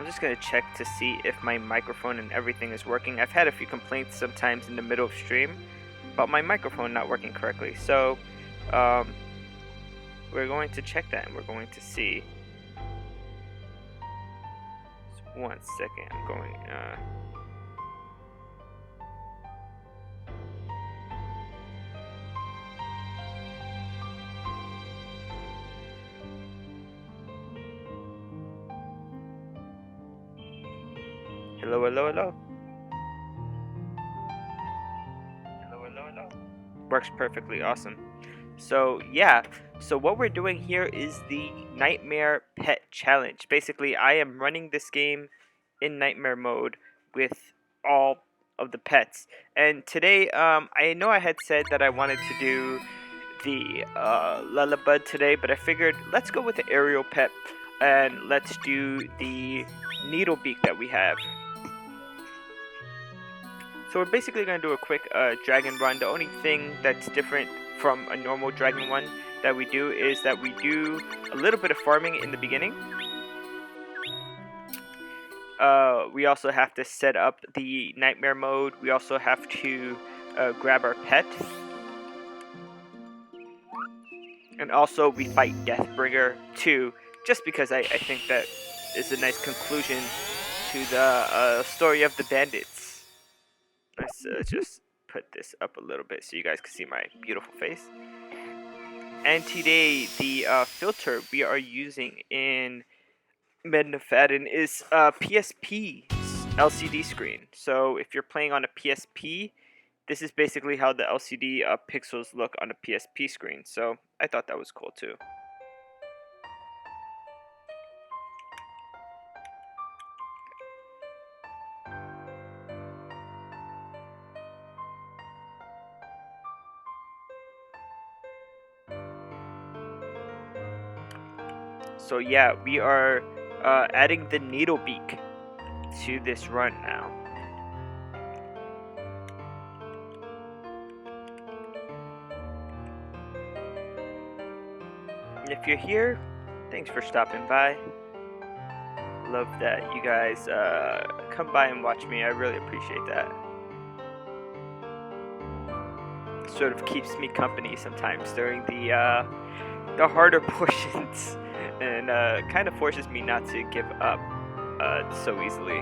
I'm just gonna check to see if my microphone and everything is working. I've had a few complaints sometimes in the middle of stream about my microphone not working correctly. So um, we're going to check that and we're going to see. Just 1 second. I'm going. Hello, hello, hello. Hello, hello, hello. Works perfectly. Awesome. So yeah, so what we're doing here is the Nightmare Pet Challenge. Basically, I am running this game in nightmare mode with all of the pets. And today, I know I had said that I wanted to do the Lullabud today, but I figured let's go with the aerial pet and let's do the Needlebeak that we have. So we're basically going to do a quick dragon run. The only thing that's different from a normal dragon one that we do is that we do a little bit of farming in the beginning. We also have to set up the nightmare mode. We also have to grab our pet. And also we fight Deathbringer too, just because I think that is a nice conclusion to the story of the bandits. Let's just put this up a little bit so you guys can see my beautiful face. And today the filter we are using in Mednafaden is PSP LCD screen. So if you're playing on a PSP, this is basically how the LCD pixels look on a PSP screen. So I thought that was cool too. So yeah, we are adding the Needlebeak to this run now. And if you're here, thanks for stopping by. Love that you guys come by and watch me. I really appreciate that. Sort of keeps me company sometimes during the harder portions, and kind of forces me not to give up so easily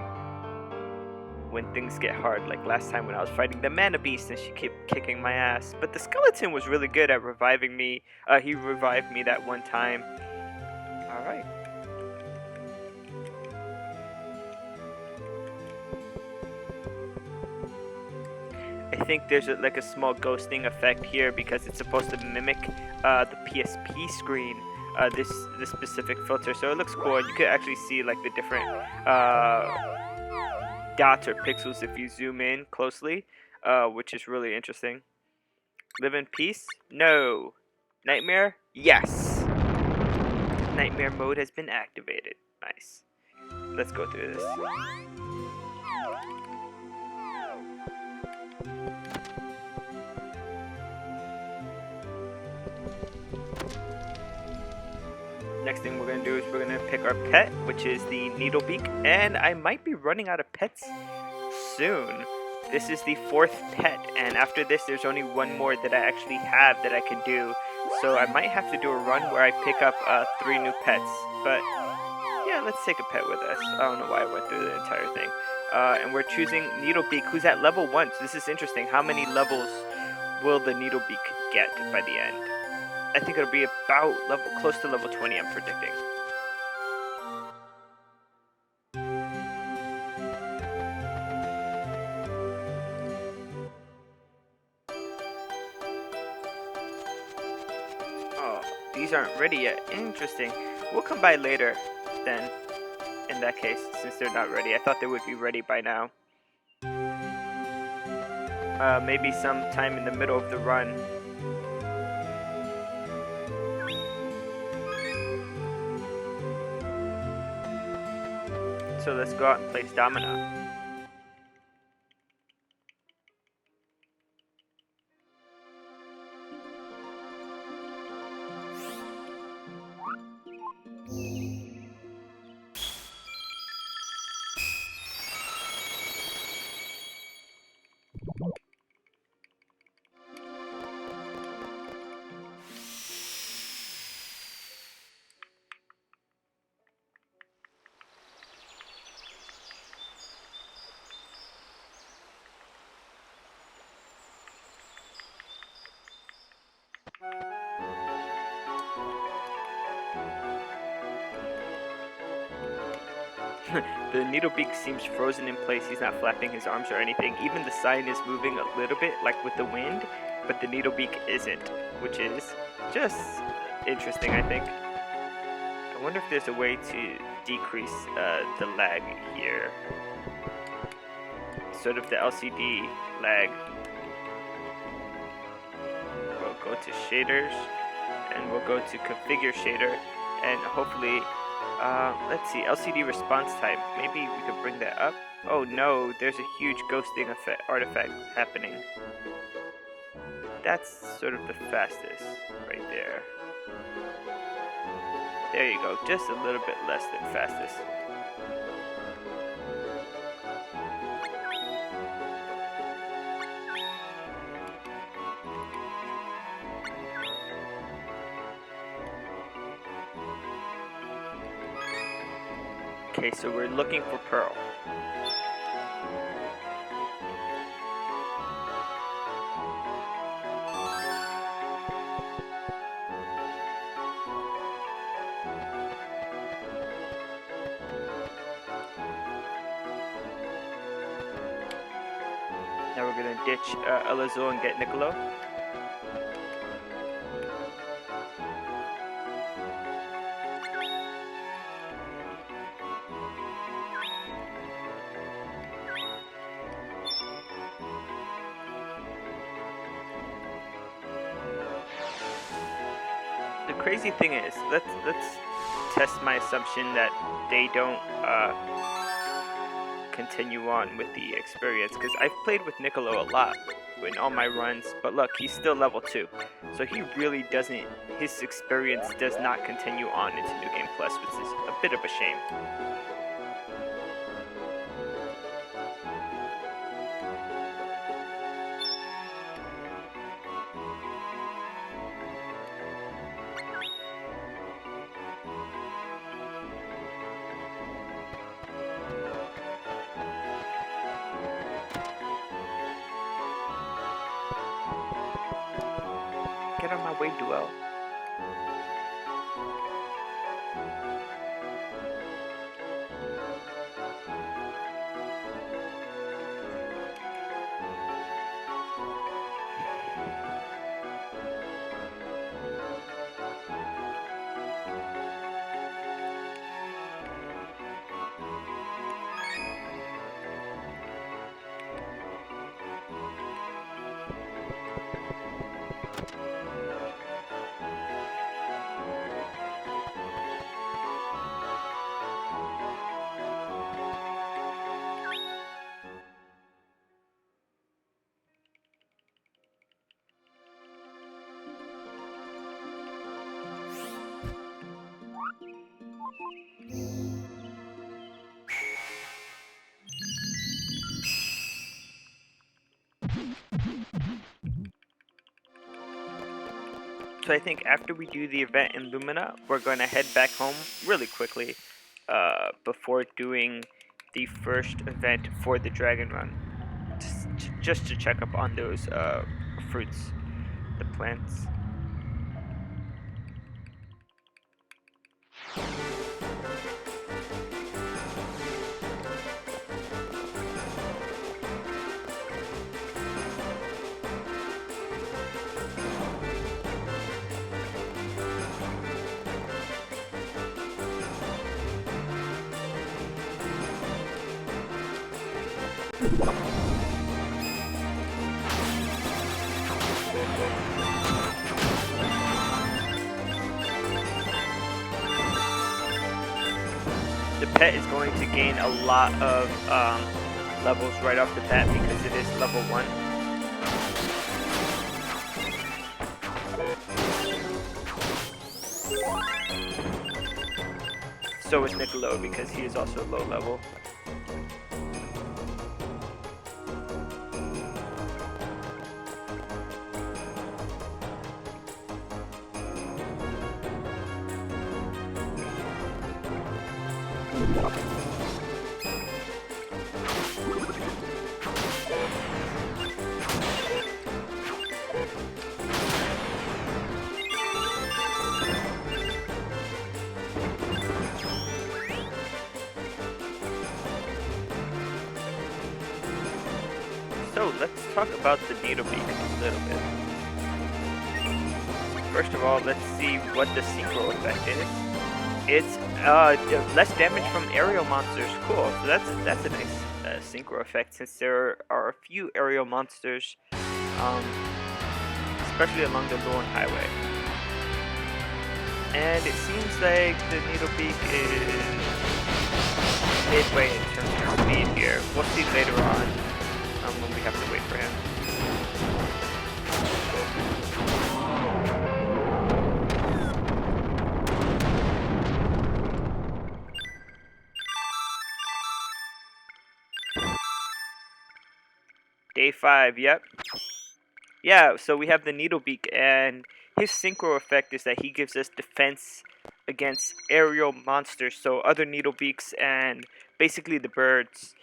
when things get hard. Like last time when I was fighting the Mana Beast and she kept kicking my ass. But the skeleton was really good at reviving me. He revived me that one time. All right. I think there's like a small ghosting effect here because it's supposed to mimic the PSP screen, this specific filter. So it looks cool, and you can actually see like the different dots or pixels if you zoom in closely, which is really interesting. Live in peace? No. Nightmare? Yes. Nightmare mode has been activated. Nice. Let's go through this. Next thing we're going to do is we're going to pick our pet, which is the Needlebeak, and I might be running out of pets soon. This is the 4th pet, and after this there's only one more that I actually have that I can do, so I might have to do a run where I pick up 3 new pets, but yeah, let's take a pet with us. I don't know why I went through the entire thing. And we're choosing Needlebeak, who's at level 1, so this is interesting. How many levels will the Needlebeak get by the end? I think it'll be about close to level 20, I'm predicting. Oh, these aren't ready yet. Interesting. We'll come by later, then, in that case, since they're not ready. I thought they would be ready by now. Maybe sometime in the middle of the run. So let's go out and place Domina. The Needlebeak seems frozen in place. He's not flapping his arms or anything. Even the sign is moving a little bit, like with the wind, but the Needlebeak isn't, which is just interesting, I think. I wonder if there's a way to decrease the lag here. Sort of the LCD lag. We'll go to shaders, and we'll go to configure shader, and hopefully, let's see, LCD response time. Maybe we could bring that up. Oh no, there's a huge ghosting artifact happening. That's sort of the fastest right there. There you go, just a little bit less than fastest. Okay, so we're looking for Pearl. Now we're gonna ditch Elazul and get Niccolo. The crazy thing is, let's test my assumption that they don't continue on with the experience, because I've played with Niccolo a lot in all my runs, but look, he's still level 2, so he really doesn't, his experience does not continue on into New Game Plus, which is a bit of a shame. Get on my way, Duel. So I think after we do the event in Lumina, we're going to head back home really quickly before doing the first event for the Dragon Run. Just to check up on those fruits, the plants. The pet is going to gain a lot of levels right off the bat because it is level 1. So is Niccolo because he is also low level. So let's talk about the Needlebeak a little bit. First of all, let's see what the synchro effect is. It's less damage from aerial monsters. Cool. So that's a nice synchro effect, since there are a few aerial monsters, especially along the Lorne Highway. And it seems like the Needlebeak is midway in terms of speed here. We'll see later on when we have to wait for him. Day 5, yep. Yeah, so we have the Needlebeak, and his synchro effect is that he gives us defense against aerial monsters, so other Needlebeaks and basically the birds.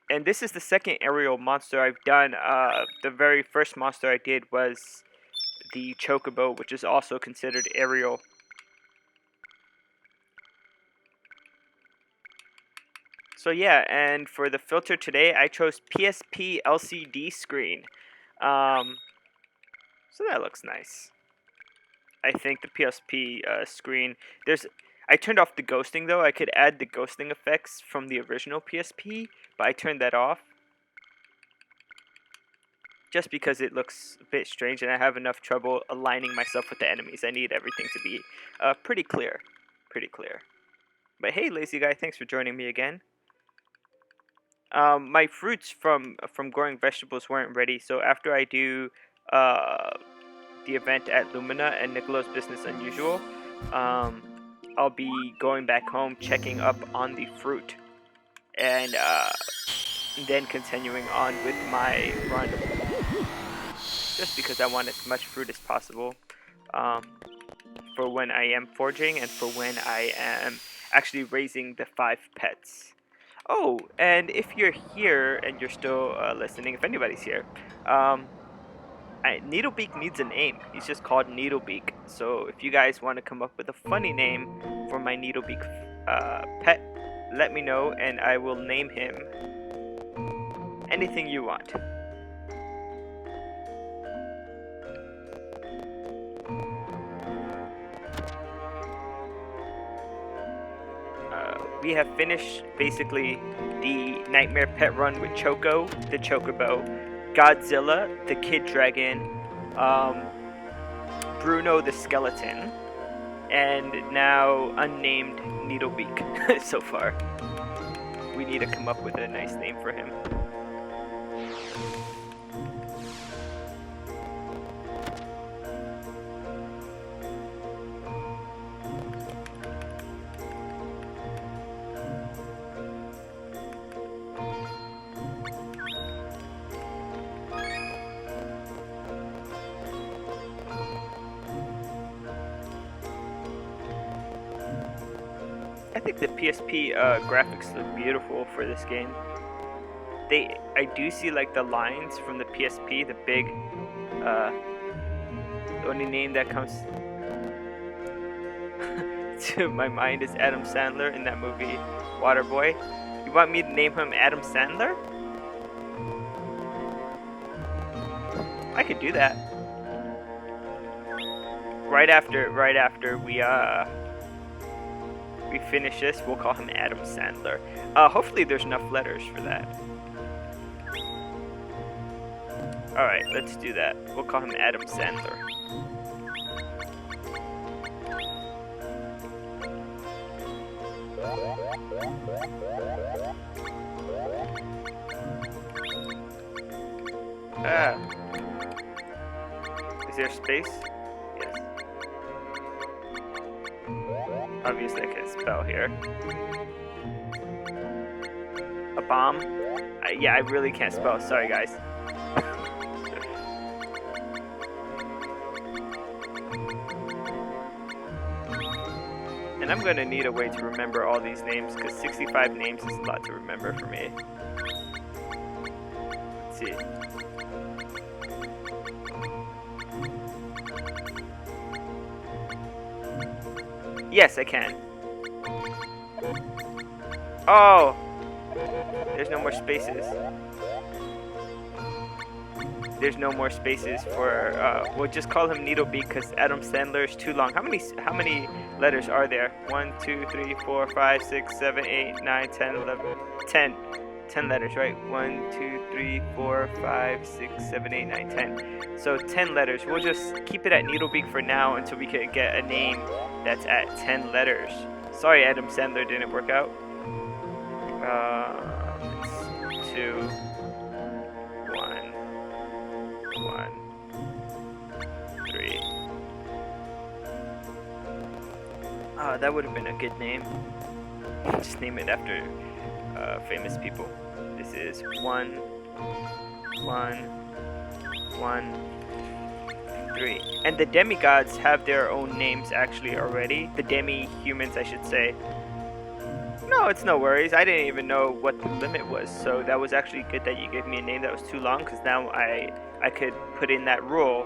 And this is the second aerial monster I've done. The very first monster I did was the Chocobo, which is also considered aerial. So yeah, and for the filter today, I chose PSP LCD screen. So that looks nice. I think the PSP screen, I turned off the ghosting though. I could add the ghosting effects from the original PSP, but I turned that off. Just because it looks a bit strange and I have enough trouble aligning myself with the enemies. I need everything to be pretty clear. Pretty clear. But hey, lazy guy, thanks for joining me again. My fruits from growing vegetables weren't ready, so after I do the event at Lumina and Nicolo's Business Unusual, I'll be going back home, checking up on the fruit, and then continuing on with my run, just because I want as much fruit as possible for when I am foraging and for when I am actually raising the 5 pets. Oh, and if you're here and you're still listening, if anybody's here, Needlebeak needs a name. He's just called Needlebeak. So if you guys want to come up with a funny name for my Needlebeak pet, let me know and I will name him anything you want. We have finished basically the Nightmare Pet Run with Choco, the Chocobo, Godzilla, the Kid Dragon, Bruno the Skeleton, and now unnamed Needlebeak so far. We need to come up with a nice name for him. I think the PSP graphics look beautiful for this game. I do see like the lines from the PSP, the big, the only name that comes to my mind is Adam Sandler in that movie, Waterboy. You want me to name him Adam Sandler? I could do that. Right after we finish this, we'll call him Adam Sandler. Hopefully there's enough letters for that. Alright, let's do that. We'll call him Adam Sandler. Is there space? Yes. Obviously I can spell here. A bomb? Yeah, I really can't spell. Sorry, guys. And I'm gonna need a way to remember all these names, because 65 names is a lot to remember for me. Let's see. Yes, I can. Oh! There's no more spaces. there's no more spaces for. We'll just call him Needlebeak because Adam Sandler is too long. How many letters are there? 1, 2, 3, 4, 5, 6, 7, 8, 9, 10, 11, 10. 10 letters, right? 1, 2, 3, 4, 5, 6, 7, 8, 9, 10. So 10 letters. We'll just keep it at Needlebeak for now until we can get a name that's at 10 letters. Sorry, Adam Sandler didn't work out. 2, 1, 1, 3. That would have been a good name. Just name it after famous people. This is 1, 1, 1, 3. And the demigods have their own names actually already. The demi-humans, I should say. No, it's no worries. I didn't even know what the limit was, so that was actually good that you gave me a name that was too long, because now I could put in that rule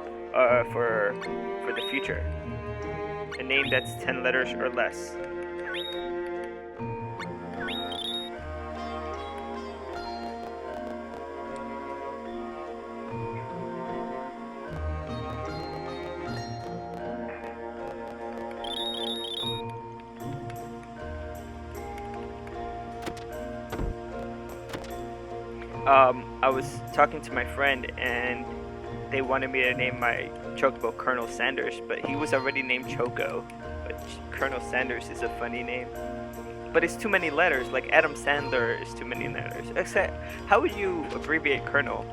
for the future. A name that's 10 letters or less. I was talking to my friend and they wanted me to name my Chocobo Colonel Sanders, but he was already named Choco. But Colonel Sanders is a funny name. But it's too many letters, like Adam Sandler is too many letters. Except, how would you abbreviate Colonel?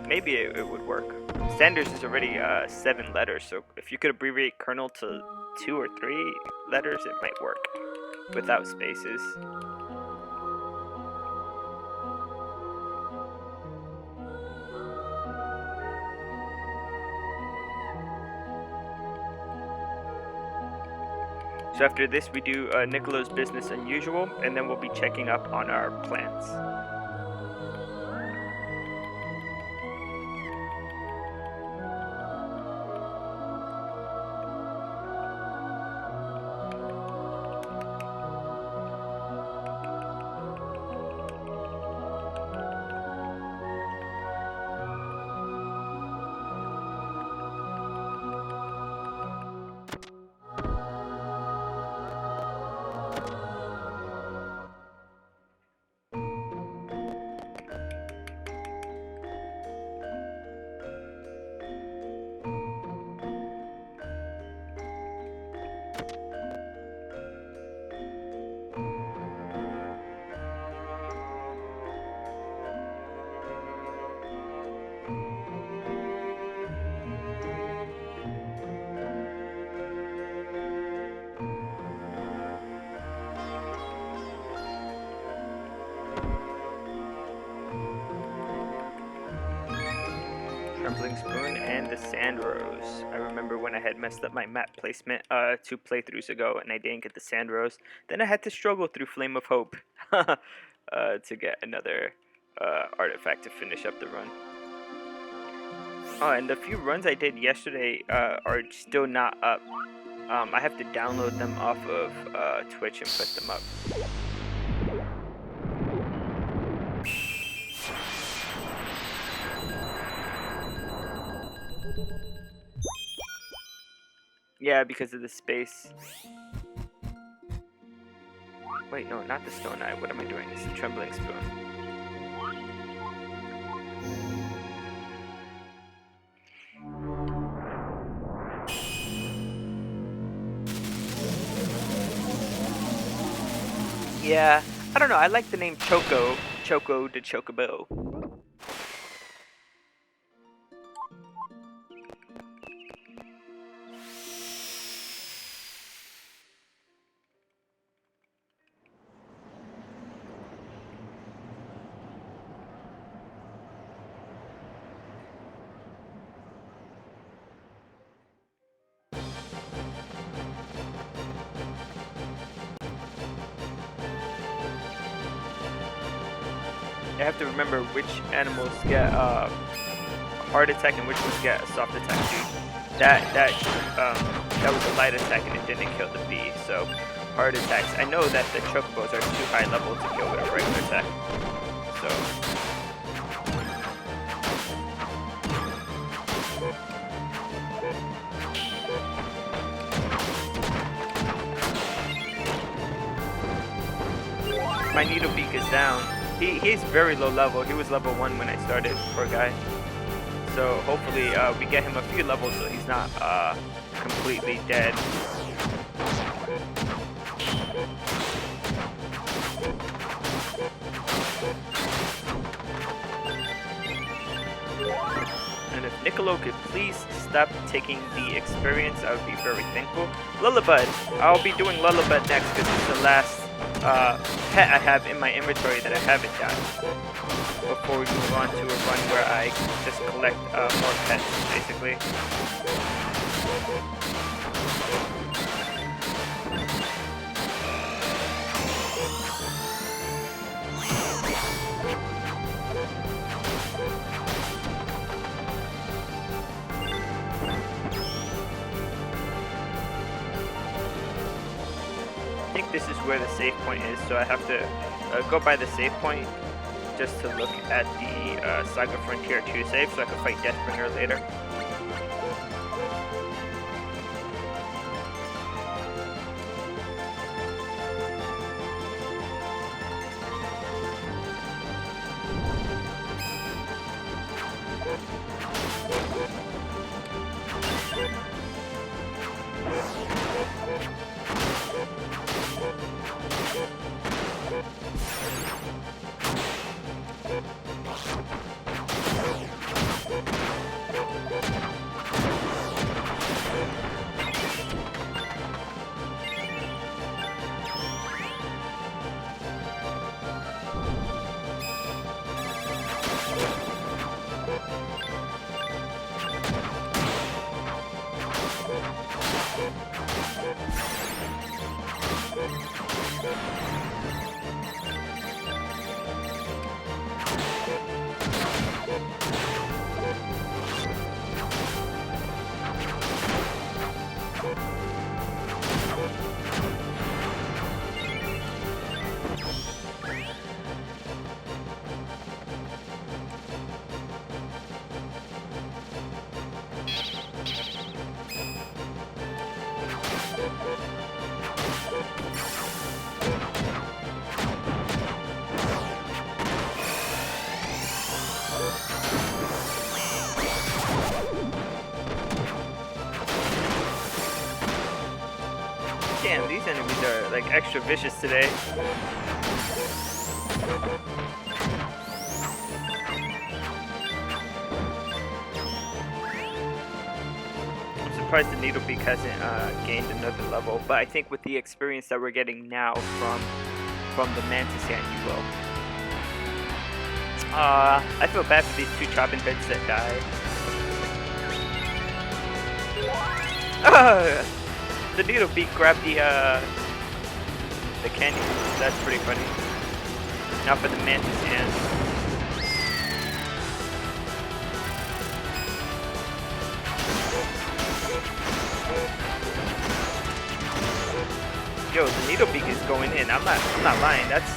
Maybe it would work. Sanders is already 7 letters, so if you could abbreviate Colonel to 2 or 3 letters, it might work without spaces. So after this, we do Nicolo's Business Unusual, and then we'll be checking up on our plants. Trembling Spoon and the Sand Rose. I remember when I had messed up my map placement 2 playthroughs ago and I didn't get the Sand Rose. Then I had to struggle through Flame of Hope to get another artifact to finish up the run. Oh, and the few runs I did yesterday are still not up. I have to download them off of Twitch and put them up. Yeah, because of the space. Wait, no, not the Stone Eye. What am I doing? It's the Trembling Spoon. Yeah, I don't know. I like the name Choco. Choco to Chocobo. I have to remember which animals get a hard attack and which ones get a soft attack too. That was a light attack and it didn't kill the bee. So hard attacks. I know that the chocobos are too high level to kill with a regular attack. So my Needlebeak is down. He's very low level. He was level 1 when I started, poor guy. So hopefully we get him a few levels so he's not completely dead. And if Niccolo could please stop taking the experience, I would be very thankful. Lullabud. I'll be doing Lullabud next because it's the last pet I have in my inventory that I haven't done. Before we move on to a run where I just collect more pets, basically. I think this is where the save point is, so I have to go by the save point just to look at the Saga Frontier 2 save so I can fight Deathbringer later. Damn, these enemies are like extra vicious today. I'm surprised the Needlebeak hasn't gained another level, but I think with the experience that we're getting now from the Mantis Hand, you will. I feel bad for these two chopping heads that died. The Needlebeak grabbed the candy. That's pretty funny. Now for the Mantis Hand. Yo, the Needlebeak is going in. I'm not lying. That's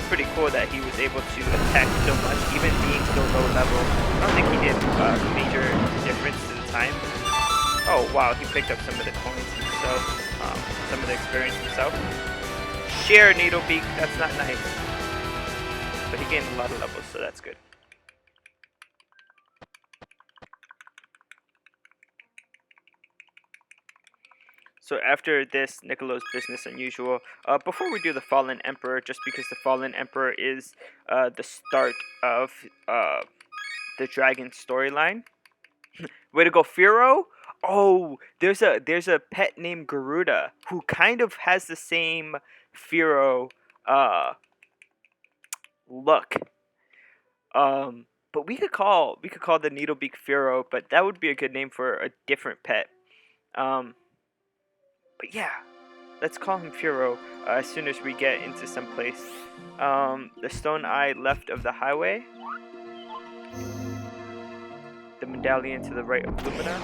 pretty cool that he was able to attack so much, even being so low level. I don't think he did major difference to the time. Oh wow, he picked up some of the coins himself, some of the experience himself. Share Needlebeak, that's not nice. But he gained a lot of levels, so that's good. So after this, Niccolo's business unusual. Before we do the Fallen Emperor, just because the Fallen Emperor is the start of the Dragon storyline. Way to go, Fearow! Oh, there's a pet named Garuda who kind of has the same Fearow look. But we could call the Needlebeak Fearow, but that would be a good name for a different pet. But yeah, let's call him Fearow as soon as we get into some place. The Stone Eye left of the highway. The medallion to the right of Lumina.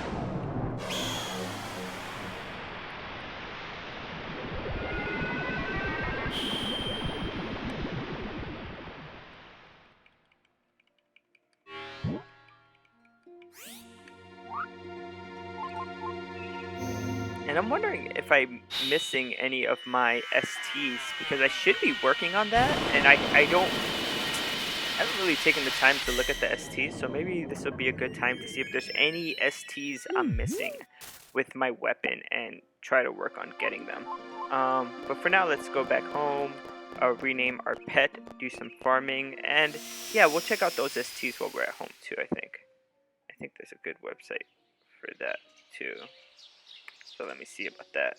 And I'm wondering if I'm missing any of my STs, because I should be working on that, and I haven't really taken the time to look at the STs, so maybe this would be a good time to see if there's any STs I'm missing with my weapon and try to work on getting them. But for now, let's go back home, rename our pet, do some farming, and yeah, we'll check out those STs while we're at home too, I think. I think there's a good website for that too. So let me see about that.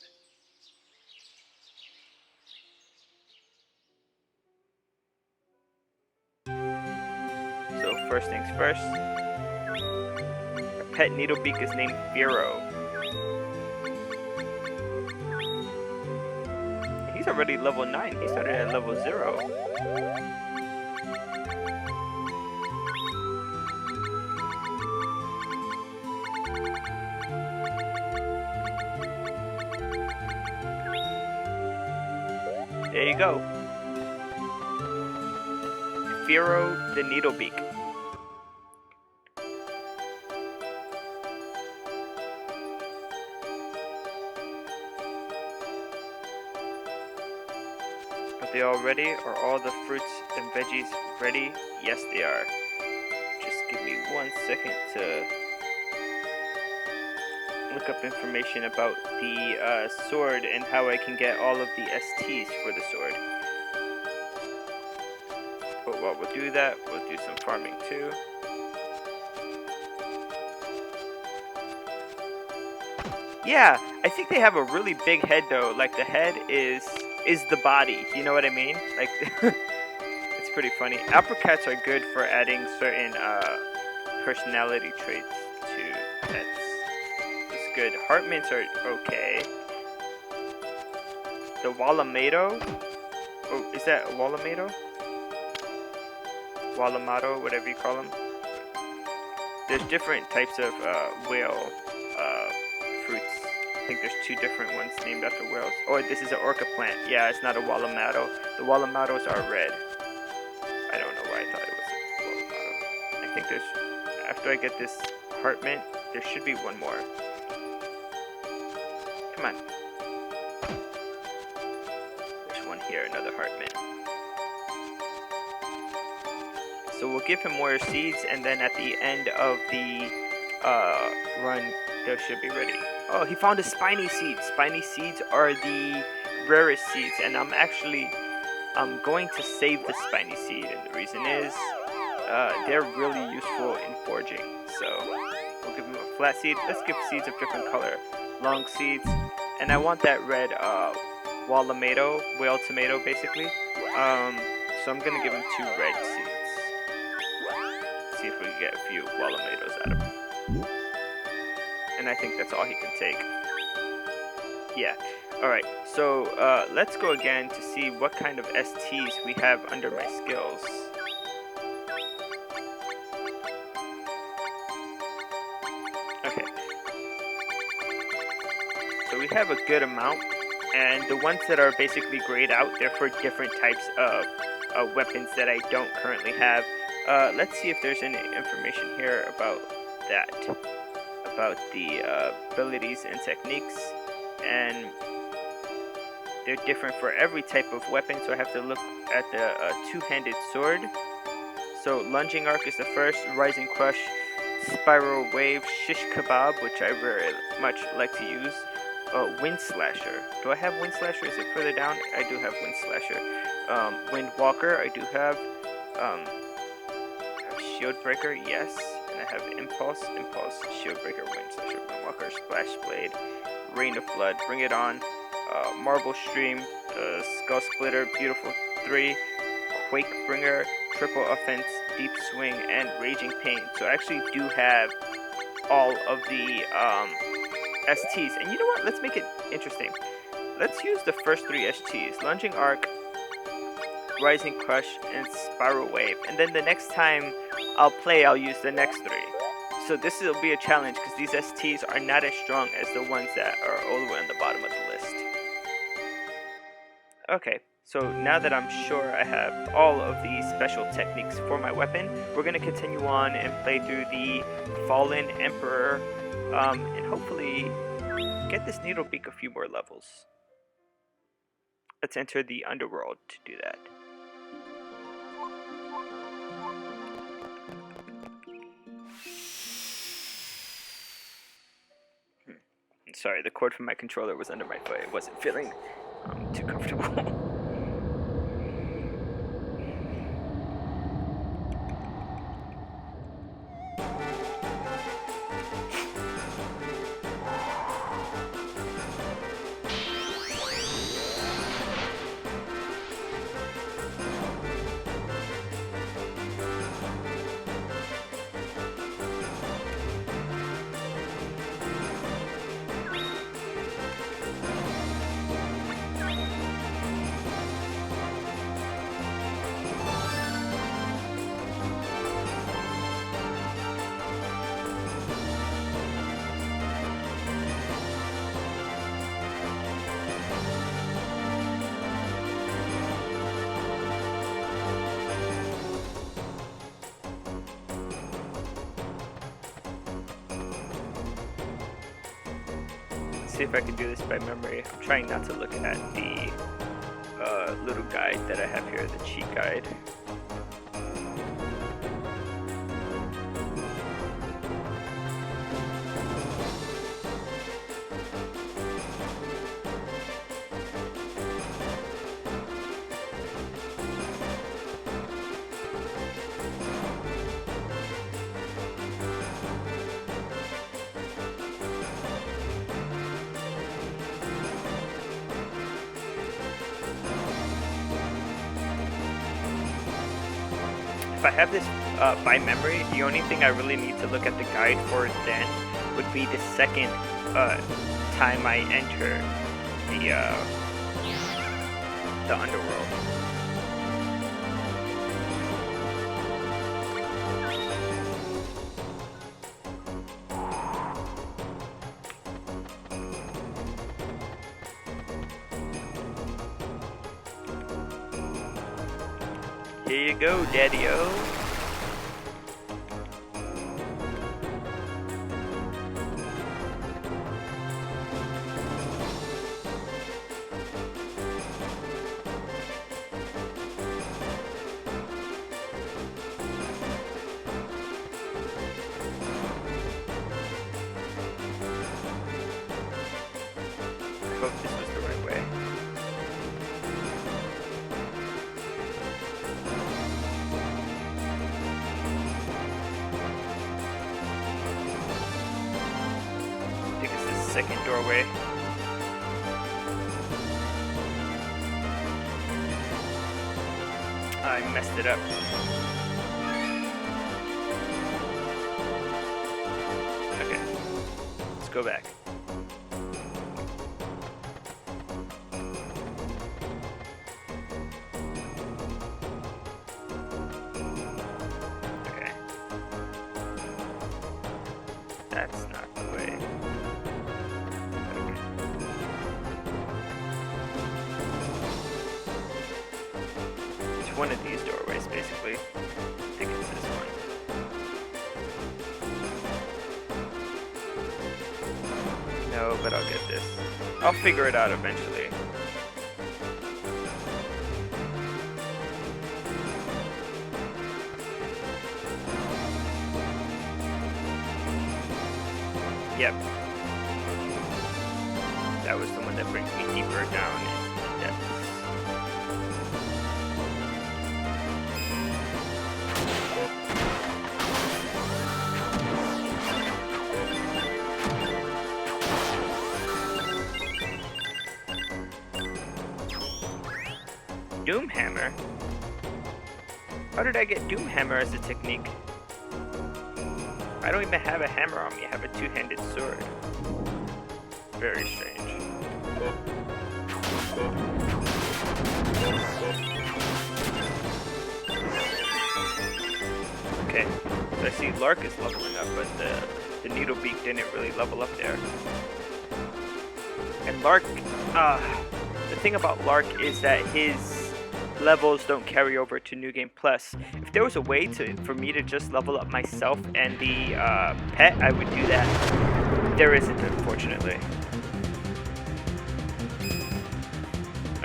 So first things first, our pet Needlebeak is named Fearow. He's already level 9, he started at level 0. There you go. Fearow the Needlebeak. Are they all ready? Are all the fruits and veggies ready? Yes, they are. Just give me 1 second to look up information about the sword and how I can get all of the STs for the sword. But while we'll do that, we'll do some farming too. Yeah, I think they have a really big head though. Like the head is the body. You know what I mean? Like it's pretty funny. Apricots are good for adding certain personality traits to pets. It's good. Heartmints are okay. The Wallamato. Oh, is that a Wallamato? Wallamato, whatever you call them. There's different types of whale fruits. I think there's 2 different ones named after whales. Oh, this is an orca plant. Yeah, it's not a Wallamato. The Wallamatos are red. I don't know why I thought it was a Wallamato. I think there's, after I get this heartmint, there should be one more. Come on. There's one here, another heartmint. So we'll give him more seeds, and then at the end of the run, they should be ready. Oh, he found a spiny seed. Spiny seeds are the rarest seeds, and I'm going to save the spiny seed, and the reason is they're really useful in foraging. So we'll give him a flat seed. Let's give seeds of different color. Long seeds, and I want that red Wallamato, whale tomato basically. So I'm gonna give him 2 red seeds. See if we can get a few Wallamatos out of him. And I think that's all he can take. Yeah. Alright, so let's go again to see what kind of STs we have under my skills. Okay. So we have a good amount, and the ones that are basically grayed out, they're for different types of weapons that I don't currently have. Let's see if there's any information here about that. About the abilities and techniques, and they're different for every type of weapon, so I have to look at the 2-handed sword. So lunging arc is the first, rising crush, spiral wave, shish kebab, which I very much like to use, wind slasher. Do I have wind slasher? Is it further down? I do have wind slasher. Wind walker, I do have. Shield breaker, yes. And I have impulse, shield breaker, wind slasher, wind walker, splash blade, rain of flood, bring it on, marble stream, skull splitter, beautiful 3, quake bringer, triple offense, deep swing, and raging pain. So I actually do have all of the STs. And you know what? Let's make it interesting. Let's use the first 3 STs: lunging arc, rising crush, and spiral wave. And then the next time I'll use the next 3. So this will be a challenge because these STs are not as strong as the ones that are all the way on the bottom of the list. Okay, so now that I'm sure I have all of these special techniques for my weapon, we're going to continue on and play through the Fallen Emperor, and hopefully get this Needlebeak a few more levels. Let's enter the underworld to do that. Sorry, the cord from my controller was under my foot. It wasn't feeling too comfortable. See if I can do this by memory. I'm trying not to look at the little guide that I have here, the cheat guide. If I have this by memory, the only thing I really need to look at the guide for then would be the second time I enter the underworld. Here you go, Daddy-O. I hope this was the right way. Second doorway. I messed it up. Okay, let's go back. Okay, that's not the way. One of these doorways, basically. I think it's this one. No, but I'll get this. I'll figure it out eventually. Yep. That was the one that brings me deeper down into the depths. Doom Hammer? How did I get Doom Hammer as a technique? I don't even have a hammer on me, I have a two-handed sword. Very strange. Okay, so I see Lark is leveling up, but the Needlebeak didn't really level up there. And Lark, the thing about Lark is that his levels don't carry over to New Game Plus. If there was a way for me to just level up myself and the pet, I would do that. There isn't, unfortunately.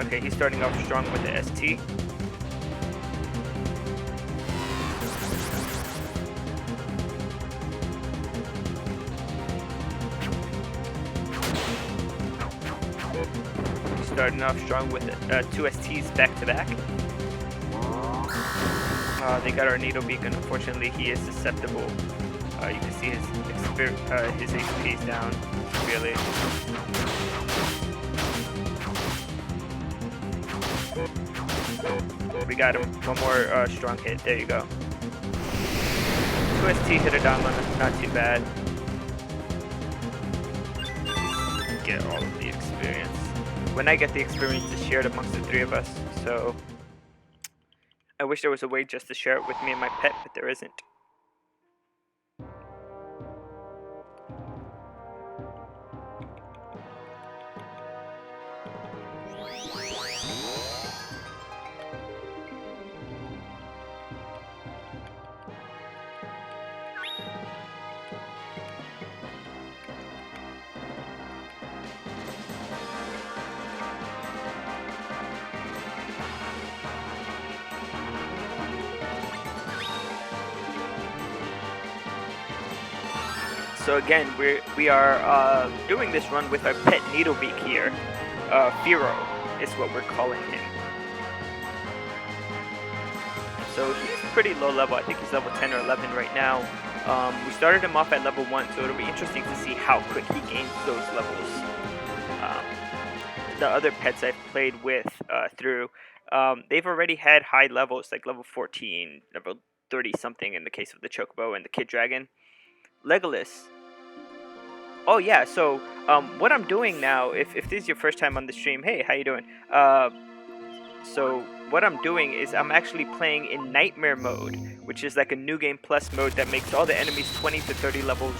Okay, he's starting off strong with the ST. He's starting off strong with 2 STs back to back. They got our Needlebeak, and unfortunately he is susceptible. You can see his HP is down severely. We got him. One more strong hit. There you go. 2 ST hit a down on, not too bad. Get all of the experience. When I get the experience, it's shared amongst the 3 of us. So I wish there was a way just to share it with me and my pet, but there isn't. So again, we are doing this run with our pet Needlebeak here. Fearow is what we're calling him. So he's pretty low level. I think he's level 10 or 11 right now. We started him off at level 1, so it'll be interesting to see how quick he gains those levels. The other pets I've played with through, they've already had high levels, like level 14, level 30 something in the case of the Chocobo and the Kid Dragon. Legolas. Oh yeah, so what I'm doing now, if this is your first time on the stream, hey, how you doing? So what I'm doing is I'm actually playing in Nightmare mode, which is like a New Game Plus mode that makes all the enemies 20 to 30 levels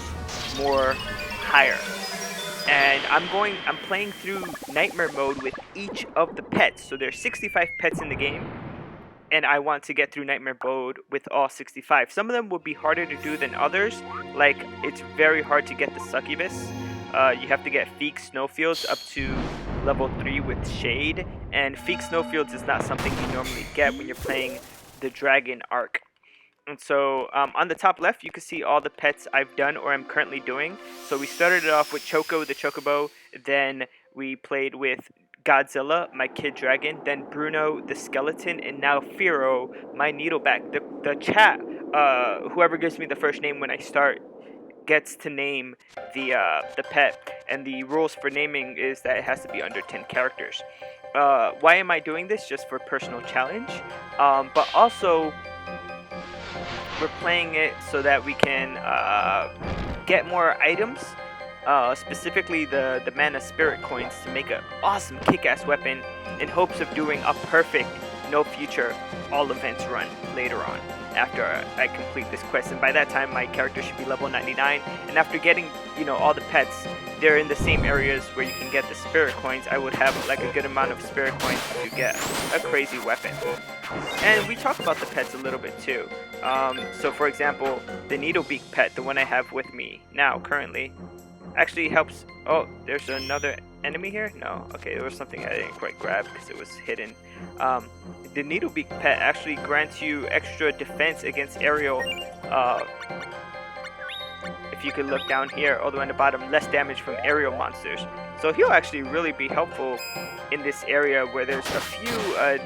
more higher. And I'm playing through Nightmare mode with each of the pets. So there's 65 pets in the game, and I want to get through Nightmare mode with all 65. Some of them would be harder to do than others. Like, it's very hard to get the Succubus. You have to get Feek Snowfields up to level 3 with Shade. And Feek Snowfields is not something you normally get when you're playing the Dragon Arc. And so on the top left, you can see all the pets I've done or I'm currently doing. So we started it off with Choco, the Chocobo. Then we played with Godzilla, my Kid Dragon, then Bruno, the Skeleton, and now Fearow, my Needlebeak. The chat, whoever gives me the first name when I start, gets to name the pet, and the rules for naming is that it has to be under 10 characters. Why am I doing this? Just for personal challenge, but also we're playing it so that we can get more items. Specifically the mana spirit coins to make an awesome kick-ass weapon in hopes of doing a perfect no future all events run later on after I complete this quest. And by that time my character should be level 99, and after getting, you know, all the pets, they're in the same areas where you can get the spirit coins. I would have like a good amount of spirit coins to get a crazy weapon. And we talk about the pets a little bit too. So for example, the Needlebeak pet, the one I have with me now currently, actually helps. Oh, there's another enemy here? No. Okay, there was something I didn't quite grab because it was hidden. The Needlebeak pet actually grants you extra defense against aerial. If you could look down here, all the way on the bottom, less damage from aerial monsters. So he'll actually really be helpful in this area where there's a few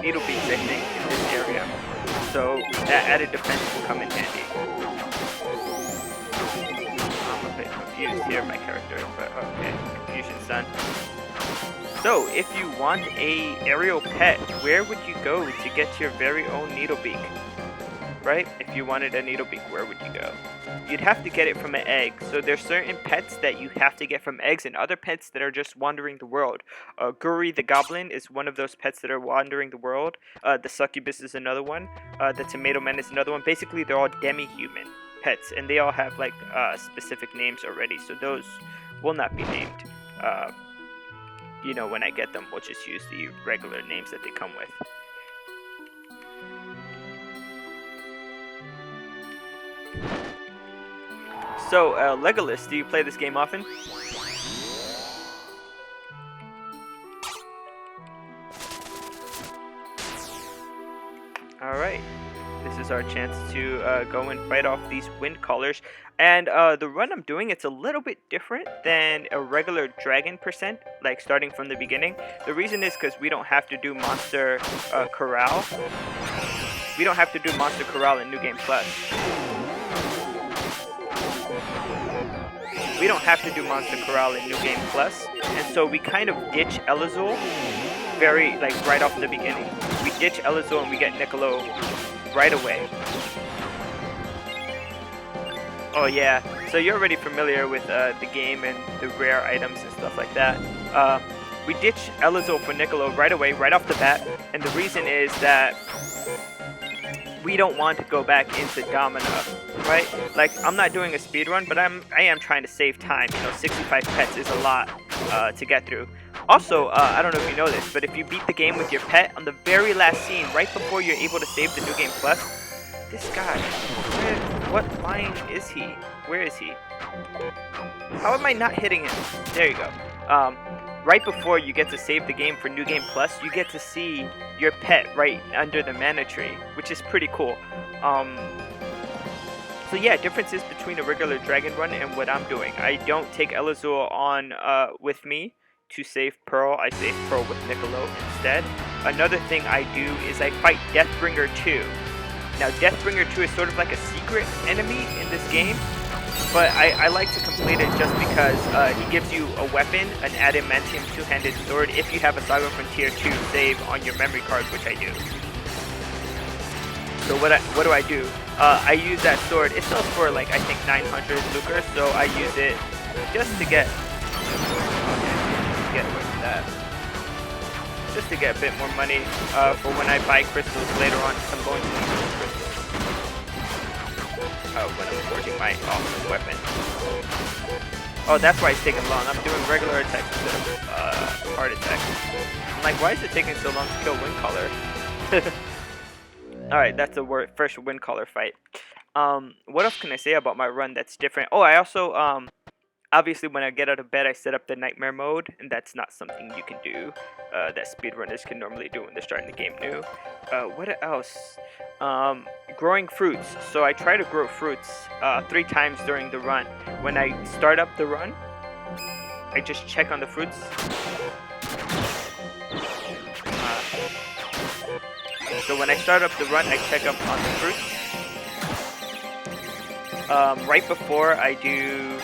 Needlebeaks, I think, in this area. So that added defense will come in handy. Confused here, my character, but okay, confusion's done. So, if you want a aerial pet, where would you go to get your very own Needlebeak? Right? If you wanted a Needlebeak, where would you go? You'd have to get it from an egg. So there's certain pets that you have to get from eggs, and other pets that are just wandering the world. Guri the Goblin is one of those pets that are wandering the world. The Succubus is another one. The Tomato Man is another one. Basically, they're all Demi-Human pets, and they all have like specific names already, so those will not be named. You know, when I get them, we'll just use the regular names that they come with. So, Legolas, do you play this game often? Alright. This is our chance to go and fight off these wind callers. And the run I'm doing, it's a little bit different than a regular dragon percent, like starting from the beginning. The reason is because we don't have to do Monster Corral. We don't have to do Monster Corral in New Game Plus. We don't have to do Monster Corral in New Game Plus, and so we kind of ditch Elazul very, like, right off the beginning. We ditch Elazul and we get Niccolo right away. Oh yeah, so you're already familiar with the game and the rare items and stuff like that. We ditch Elazul for Niccolo right away, right off the bat, and the reason is that we don't want to go back into Domina, right? Like, I'm not doing a speed run, but I am trying to save time. You know, 65 pets is a lot to get through. Also, I don't know if you know this, but if you beat the game with your pet on the very last scene, right before you're able to save the New Game Plus, this guy, what line is he? Where is he? How am I not hitting him? There you go. Right before you get to save the game for New Game Plus, you get to see your pet right under the mana tree, which is pretty cool. So yeah, differences between a regular dragon run and what I'm doing. I don't take Elazul on with me to save Pearl. I save Pearl with Niccolo instead. Another thing I do is I fight Deathbringer 2. Now, Deathbringer 2 is sort of like a secret enemy in this game, but I like to complete it just because he gives you a weapon, an adamantium two-handed sword, if you have a Saga Frontier 2 save on your memory card, which I do. So what do I do? I use that sword. It sells for, like, I think 900 lucre, so I use it just to get away from that. Just to get a bit more money for when I buy crystals later on, because I'm going to need those crystals when I'm forging my awesome weapon. Oh, that's why it's taking long. I'm doing regular attacks instead of hard attacks. I'm like, why is it taking so long to kill Windcaller? Alright, that's the first Windcaller fight. What else can I say about my run that's different? Oh, I also, obviously, when I get out of bed, I set up the nightmare mode, and that's not something you can do that speedrunners can normally do when they're starting the game new. What else? Growing fruits. So I try to grow fruits 3 times during the run. When I start up the run, I just check on the fruits. So when I start up the run, I check up on the fruits. Right before I do...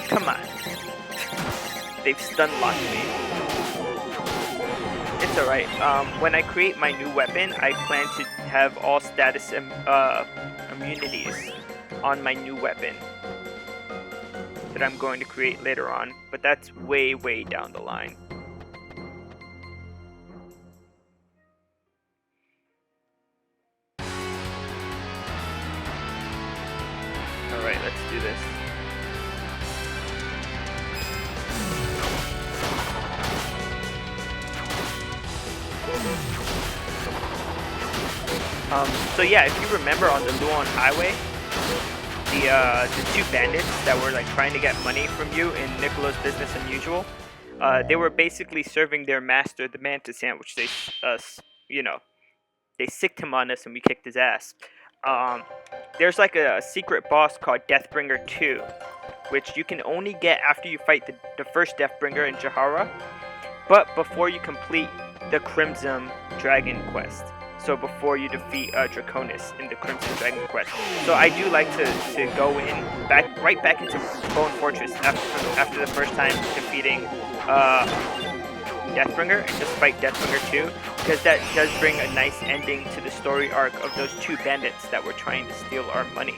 Come on. They've stun locked me. It's alright. When I create my new weapon, I plan to have all status immunities on my new weapon that I'm going to create later on. But that's way, way down the line. Alright, let's do this. So yeah, if you remember on the Luon Highway, the 2 bandits that were, like, trying to get money from you in Niccolo's Business Unusual, they were basically serving their master, the Mantis Ant, which they, you know, they sicked him on us and we kicked his ass. There's like a secret boss called Deathbringer 2, which you can only get after you fight the first Deathbringer in Jahara, but before you complete the Crimson Dragon quest. So before you defeat Draconis in the Crimson Dragon quest. So I do like to go in right back into Bone Fortress after the first time defeating Deathbringer and just fight Deathbringer 2, because that does bring a nice ending to the story arc of those 2 bandits that were trying to steal our money.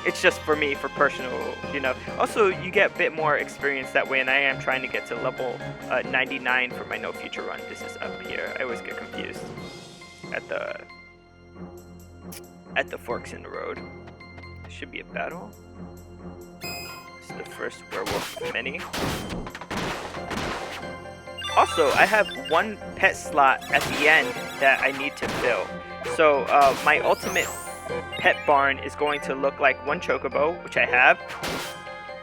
It's just for me, for personal, you know. Also, you get a bit more experience that way, and I am trying to get to level 99 for my No Future run. This is up here. I always get confused at the forks in the road. There should be a battle. This is the first werewolf of many. Also, I have 1 pet slot at the end that I need to fill. So, my ultimate pet barn is going to look like 1 Chocobo, which I have,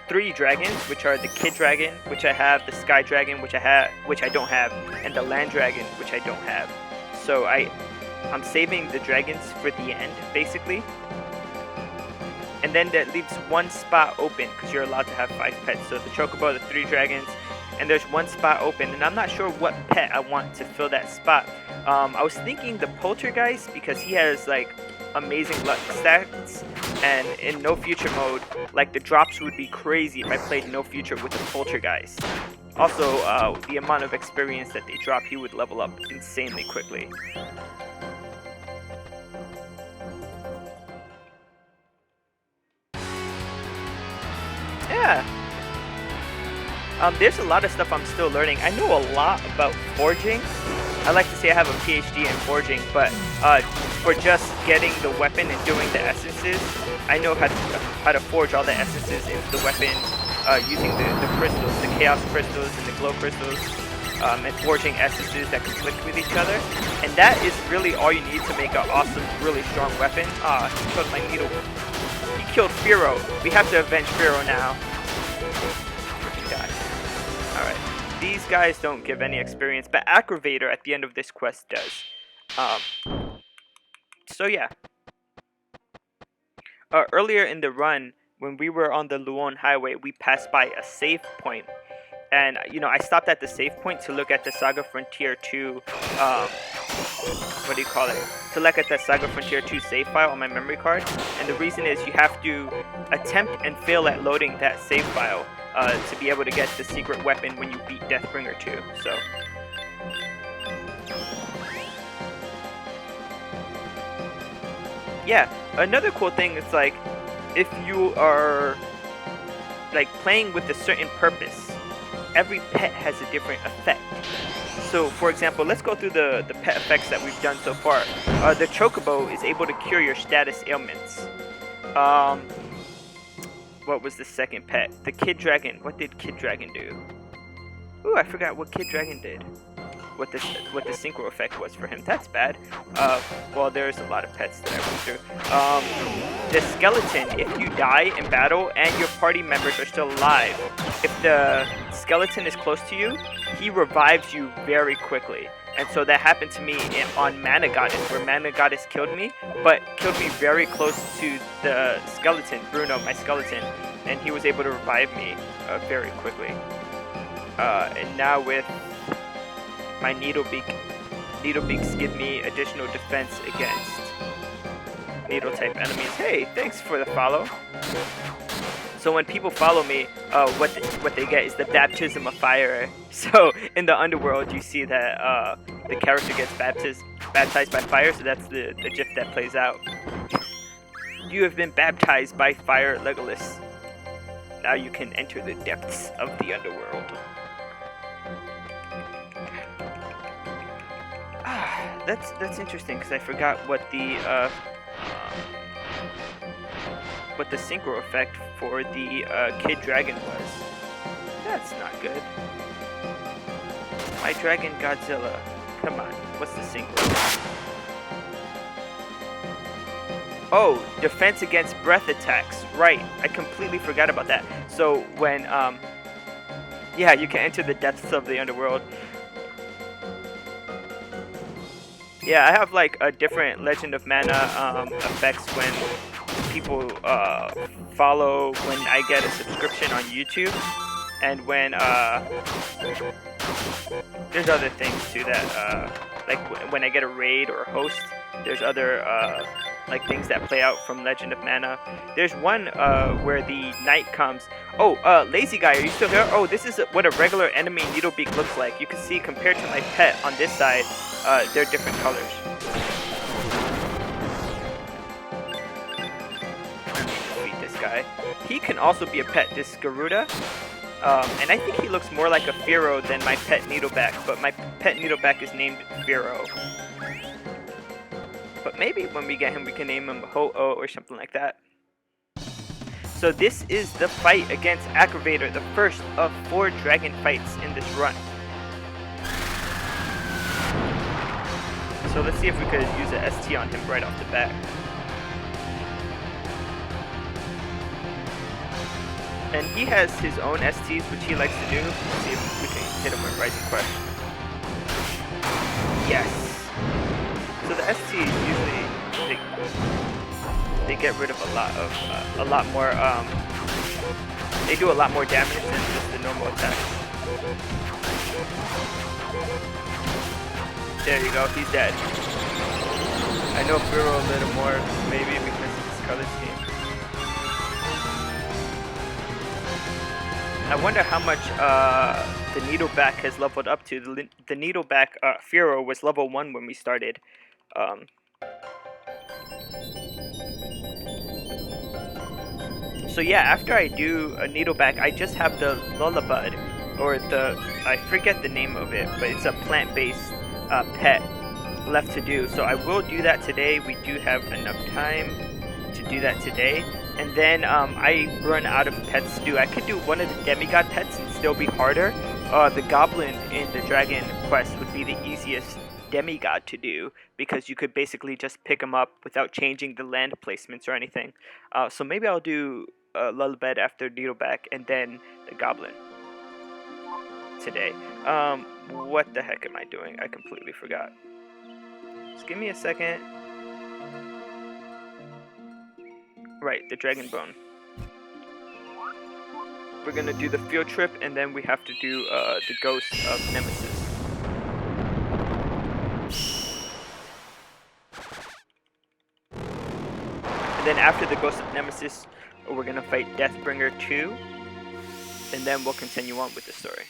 3 dragons, which are the Kid Dragon, which I have, the Sky Dragon, which I don't have, and the Land Dragon, which I don't have. so I'm saving the dragons for the end, basically. And then that leaves one spot open, because you're allowed to have 5 pets. So the Chocobo, the 3 dragons, and there's one spot open. And I'm not sure what pet I want to fill that spot. I was thinking the Poltergeist, because he has like amazing luck stats. And in No Future mode, like the drops would be crazy if I played No Future with the Poltergeist. Also, the amount of experience that they drop, he would level up insanely quickly. Yeah. There's a lot of stuff I'm still learning. I know a lot about forging. I like to say I have a PhD in forging, but for just getting the weapon and doing the essences, I know how to forge all the essences into the weapon using the crystals, the chaos crystals and the glow crystals, and forging essences that conflict with each other. And that is really all you need to make an awesome, really strong weapon. He killed my needle. He killed Fearow. We have to avenge Fearow now. Freaking guy. Alright. These guys don't give any experience, but Aggravator at the end of this quest does. So yeah. Earlier in the run, when we were on the Luon Highway, we passed by a save point. And, you know, I stopped at the save point to look at the Saga Frontier 2, what do you call it? To look at the Saga Frontier 2 save file on my memory card. And the reason is you have to attempt and fail at loading that save file to be able to get the secret weapon when you beat Deathbringer 2. So yeah, another cool thing is like if you are like playing with a certain purpose, every pet has a different effect. So for example, let's go through the pet effects that we've done so far. The Chocobo is able to cure your status ailments. What was the second pet? The Kid Dragon. What did Kid Dragon do? Ooh, I forgot what Kid Dragon did. What the synchro effect was for him. That's bad. Well, there's a lot of pets that I went through. The skeleton, if you die in battle and your party members are still alive, if the skeleton is close to you, he revives you very quickly. And so that happened to me on Mana Goddess, where Mana Goddess killed me, but killed me very close to the skeleton, Bruno, my skeleton, and he was able to revive me very quickly. And now with my Needlebeaks give me additional defense against needle-type enemies. Hey, thanks for the follow. So when people follow me, what they get is the baptism of fire. So in the underworld, you see that the character gets baptized by fire. So that's the gif that plays out. You have been baptized by fire, Legolas. Now you can enter the depths of the underworld. That's interesting because I forgot what the synchro effect for the Kid Dragon was. That's not good. My Dragon Godzilla. Come on, what's the synchro? Oh, defense against breath attacks. Right, I completely forgot about that. So when yeah, you can enter the depths of the underworld. Yeah, I have like a different Legend of Mana effects when people follow when I get a subscription on YouTube, and when there's other things too that like when I get a raid or a host, there's other like things that play out from Legend of Mana. There's one where the night comes. Oh, Lazy Guy, are you still here? Oh, this is what a regular enemy Needlebeak looks like. You can see compared to my pet on this side, they're different colors. Let me defeat this guy. He can also be a pet, this Garuda. And I think he looks more like a Fearow than my pet Needleback, but my pet Needleback is named Fearow. But maybe when we get him, we can name him Ho-Oh or something like that. So this is the fight against Aggravator, the first of 4 dragon fights in this run. So let's see if we could use an ST on him right off the bat. And he has his own STs, which he likes to do. Let's see if we can hit him with Rising Quest. Yes! get rid of a lot more. They do a lot more damage than just the normal attacks. There you go. He's dead. I know Fearow a little more, maybe because of his color scheme. I wonder how much the Needlebeak has leveled up to. The Needlebeak Fearow was level 1 when we started. So yeah, after I do a Needlebeak, I just have the Lullabud, or I forget the name of it, but it's a plant-based pet left to do. So I will do that today. We do have enough time to do that today. And then I run out of pets to do. I could do one of the demigod pets and still be harder. The goblin in the dragon quest would be the easiest demigod to do, because you could basically just pick them up without changing the land placements or anything. So maybe I'll do Lullabud after Needlebeak and then the goblin today. What the heck am I doing? I completely forgot. Just give me a second. Right, the dragon bone. We're gonna do the field trip, and then we have to do the ghost of Nemesis. And then after the ghost of Nemesis, we're gonna fight Deathbringer 2, and then we'll continue on with the story.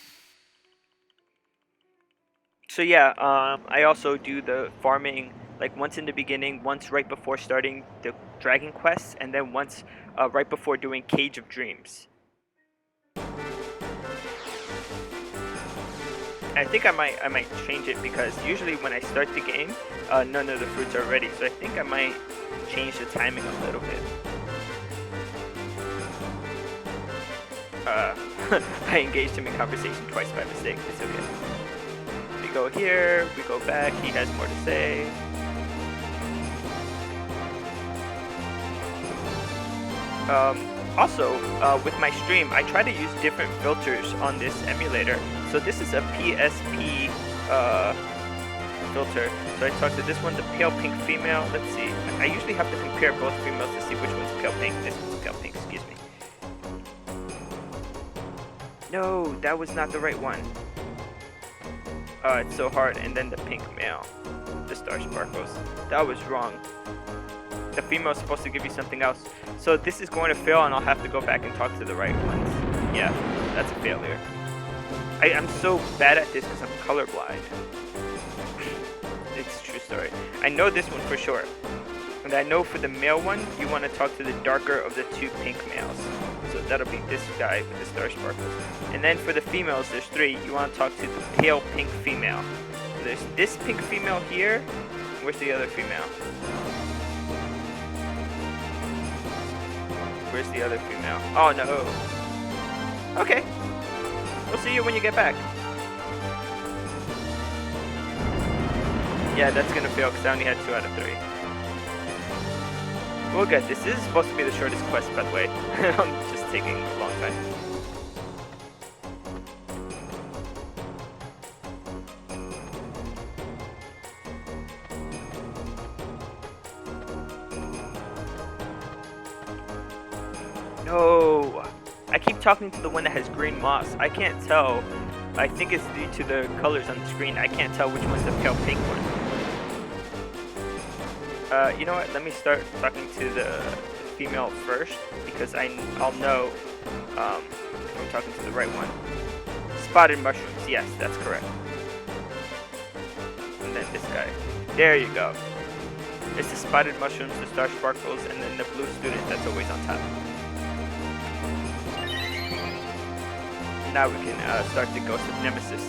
So yeah, I also do the farming, like once in the beginning, once right before starting the dragon quest, and then once right before doing Cage of Dreams. I think I might change it, because usually when I start the game, none of the fruits are ready. So I think I might change the timing a little bit. I engaged him in conversation twice by mistake. It's okay. We go here, we go back. He has more to say. Also, with my stream, I try to use different filters on this emulator. So this is a PSP filter. So I talked to this one, the pale pink female. Let's see. I usually have to compare both females to see which one's pale pink. This one's pale pink, excuse me. No, that was not the right one. It's so hard. And then the pink male, the star sparkles. That was wrong. The female is supposed to give you something else. So this is going to fail, and I'll have to go back and talk to the right ones. Yeah, that's a failure. I'm so bad at this because I'm colorblind. It's a true story. I know this one for sure. And I know for the male one, you want to talk to the darker of the two pink males. So that'll be this guy with the star sparkles. And then for the females, there's 3. You want to talk to the pale pink female. So there's this pink female here. Where's the other female? Where's the other female? Oh no. Okay. We'll see you when you get back. Yeah, that's gonna fail because I only had 2 out of 3. We'll get this. This is supposed to be the shortest quest, by the way. I'm just taking a long time. No! I keep talking to the one that has green moss. I can't tell. I think it's due to the colors on the screen. I can't tell which one's the pale pink one. You know what? Let me start talking to the female first, because I'll know if I'm talking to the right one. Spotted mushrooms. Yes, that's correct. And then this guy. There you go. It's the spotted mushrooms, the star sparkles, and then the blue student that's always on top. Now we can start the Ghost of Nemesis.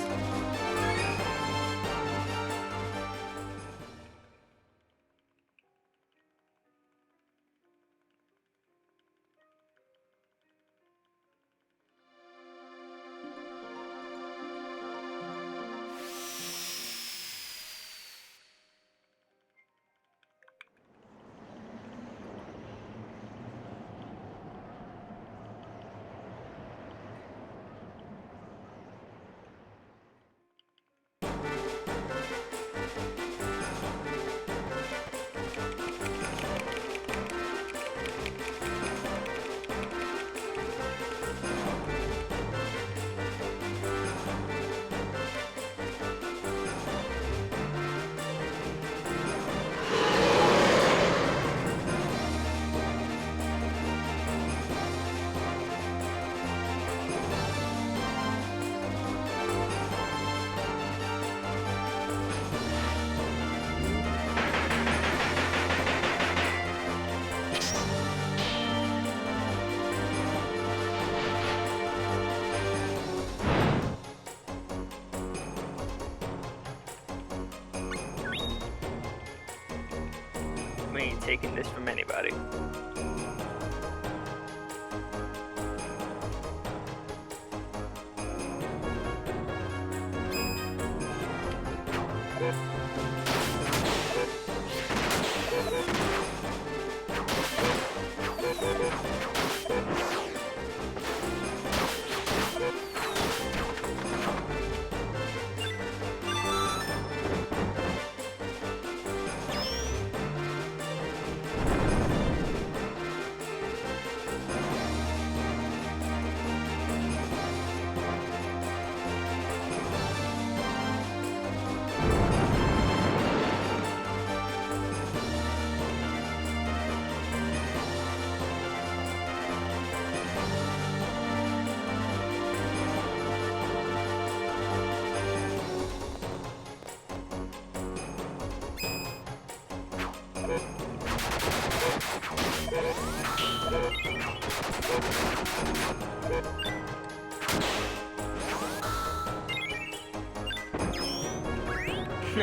definitely ain't taking this from anybody.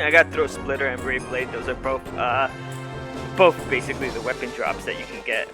I got Throw Splitter and Brave Blade. Those are both basically the weapon drops that you can get.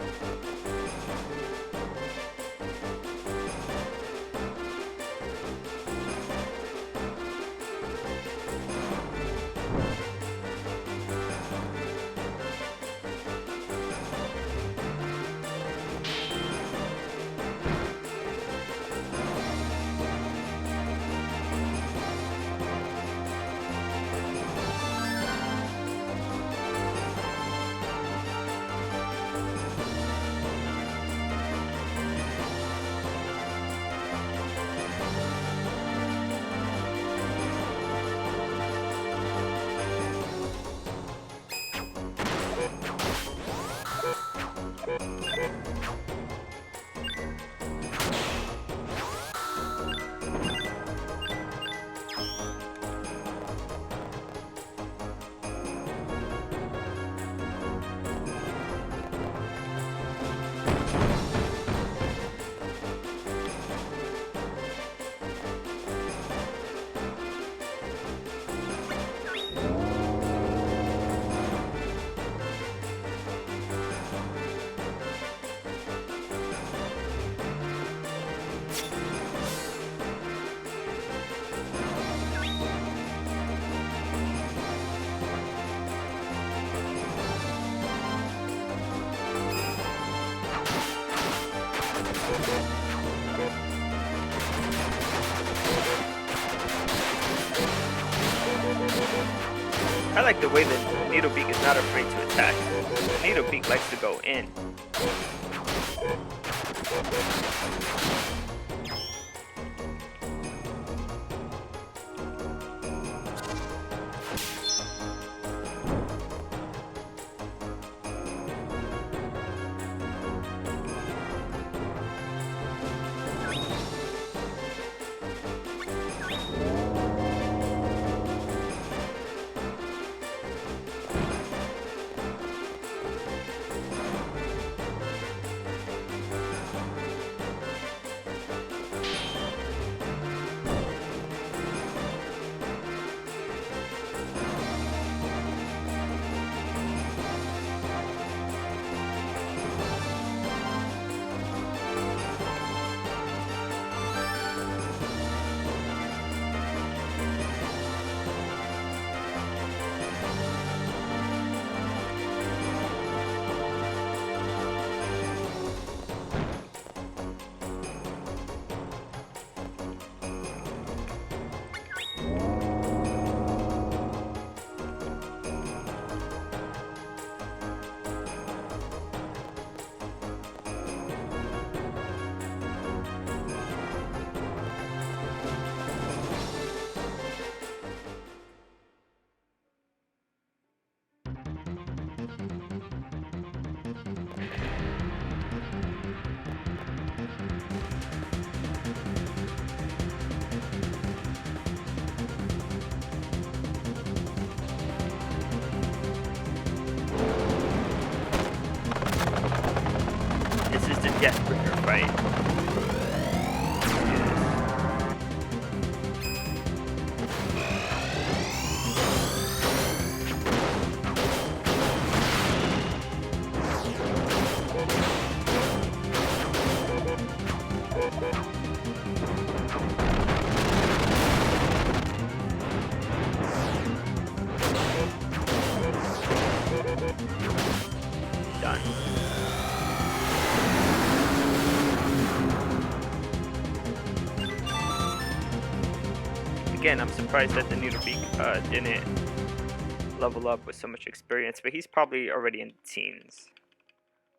I like the way that Needlebeak is not afraid to attack. Needlebeak likes to go in. Deathbringer fight. Done. Again, I'm surprised that the Needlebeak didn't level up with so much experience, but he's probably already in the teens.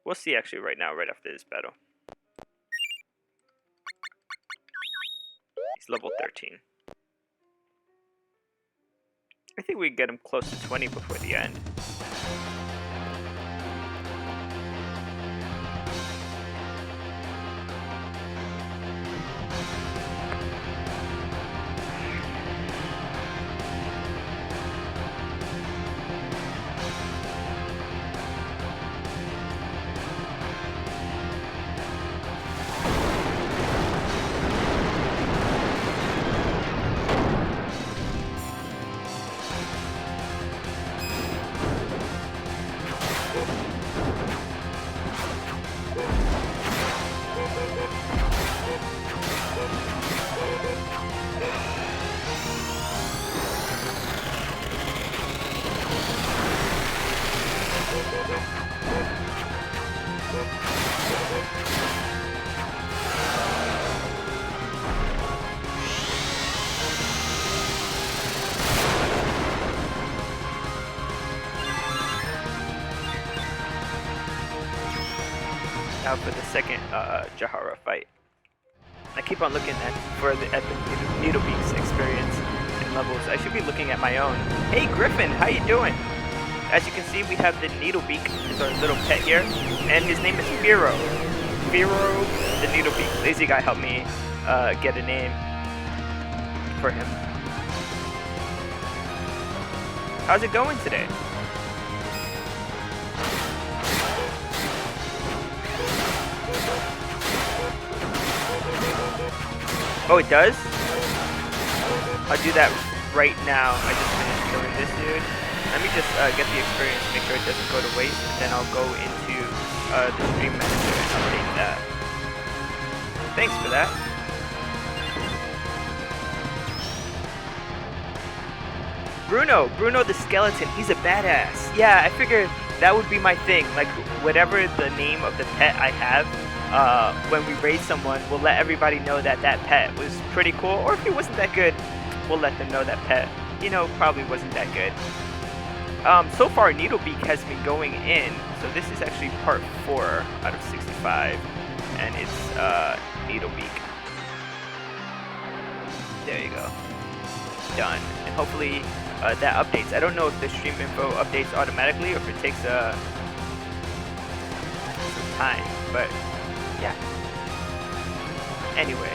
We'll see actually right now, right after this battle. He's level 13. I think we can get him close to 20 before the end. Now for the second Jahara fight. I keep on looking at the Needlebeak's experience and levels. I should be looking at my own. Hey Griffin, how you doing? As you can see, we have the Needlebeak as our little pet here, and his name is Fearow. Fearow the Needlebeak. Lazy guy helped me get a name for him. How's it going today? Oh, it does? I'll do that right now. I just finished killing this dude. Let me just get the experience, make sure it doesn't go to waste, and then I'll go into the stream manager and update that. Thanks for that. Bruno the skeleton, he's a badass. Yeah, I figured that would be my thing. Like, whatever the name of the pet I have, when we raid someone, we'll let everybody know that that pet was pretty cool, or if he wasn't that good, we'll let them know that pet, you know, probably wasn't that good. So far, Needlebeak has been going in, so this is actually part 4 out of 65, and it's Needlebeak. There you go. Done. And hopefully that updates. I don't know if the stream info updates automatically or if it takes some time, but yeah. Anyway,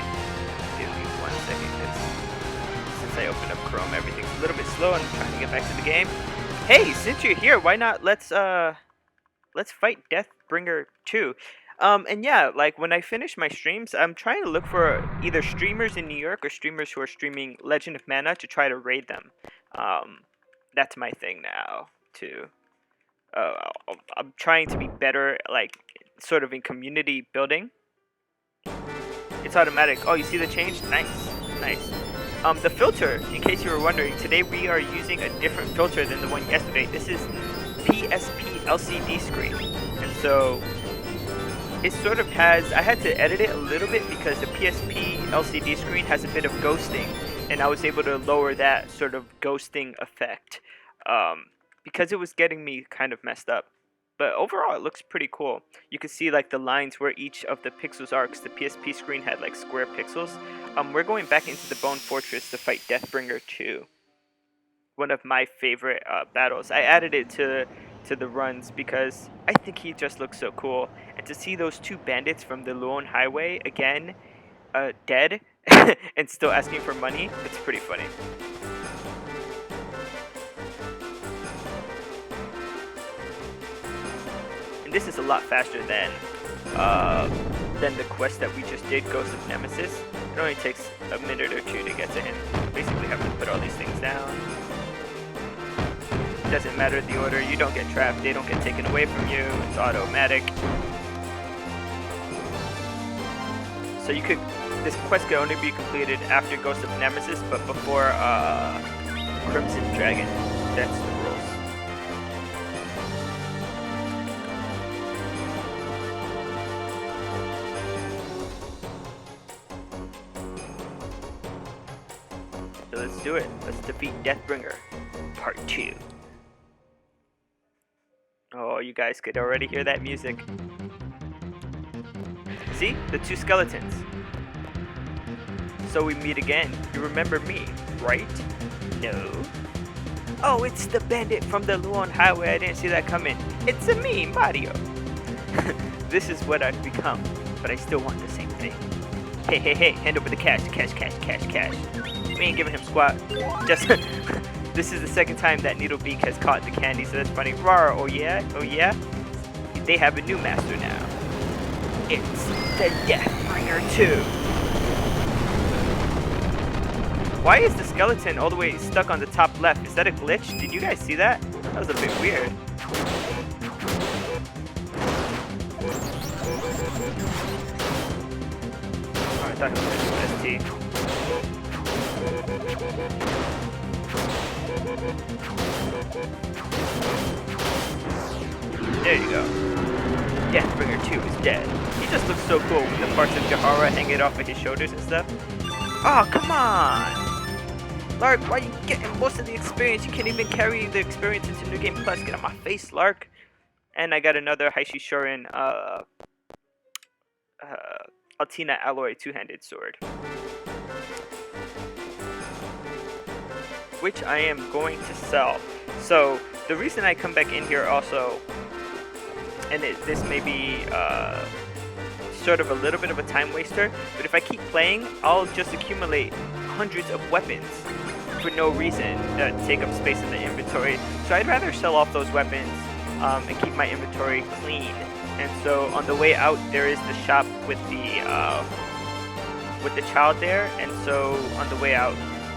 give me 1 second, because since I opened up Chrome, everything's a little bit slow and I'm trying to get back to the game. Hey, since you're here, why not let's fight Deathbringer 2. And yeah, like when I finish my streams, I'm trying to look for either streamers in New York or streamers who are streaming Legend of Mana to try to raid them. That's my thing now too. I'm trying to be better, like sort of in community building. It's automatic. Oh, you see the change? Nice, nice. The filter, in case you were wondering, today we are using a different filter than the one yesterday. This is PSP LCD screen, and so it sort of has, I had to edit it a little bit because the PSP LCD screen has a bit of ghosting, and I was able to lower that sort of ghosting effect because it was getting me kind of messed up. But overall, it looks pretty cool. You can see like the lines where each of the pixels are, because the PSP screen had like square pixels. We're going back into the Bone Fortress to fight Deathbringer 2. One of my favorite battles. I added it to the runs because I think he just looks so cool. And to see those two bandits from the Luon Highway again, dead, and still asking for money, it's pretty funny. And this is a lot faster than the quest that we just did, Ghost of Nemesis. It only takes a minute or two to get to him. Basically have to put all these things down. Doesn't matter the order, you don't get trapped, they don't get taken away from you, it's automatic. So you could, this quest could only be completed after Ghost of Nemesis, but before Crimson Dragon. That's the rules. let's do it. Let's defeat Deathbringer, Part 2. Oh, you guys could already hear that music. See? The two skeletons. So we meet again. You remember me, right? No. Oh, it's the bandit from the Luon Highway. I didn't see that coming. It's a me, Mario. This is what I've become, but I still want the same thing. Hey, hey, hey, hand over the cash, cash, cash, cash, cash. We ain't giving him squat. Just, this is the second time that Needlebeak has caught the candy, so that's funny. Rawr, oh yeah, oh yeah? They have a new master now. It's the Deathbringer 2. Why is the skeleton all the way stuck on the top left? Is that a glitch? Did you guys see that? That was a bit weird. Oh, I thought it was ST. There you go. Deathbringer 2 is dead. He just looks so cool with the parts of Jahara hanging off of his shoulders and stuff. Oh, come on! Lark, why are you getting most of the experience? You can't even carry the experience into New Game Plus. Get on my face, Lark. And I got another Heishi Shorin Altina Alloy two-handed sword, which I am going to sell. So the reason I come back in here also, and this may be sort of a little bit of a time waster, but if I keep playing, I'll just accumulate hundreds of weapons for no reason that take up space in the inventory. So I'd rather sell off those weapons and keep my inventory clean. And so on the way out, there is the shop with the child there, and so on the way out,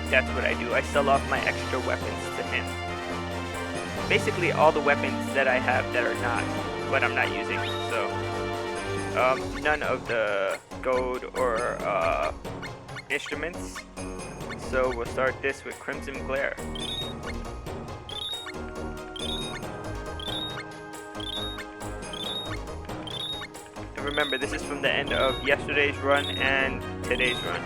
that's what I do. I sell off my extra weapons to him. Basically all the weapons that I have that are not what I'm not using. So none of the gold or instruments. So we'll start this with Crimson Glare. And remember, this is from the end of yesterday's run and today's run.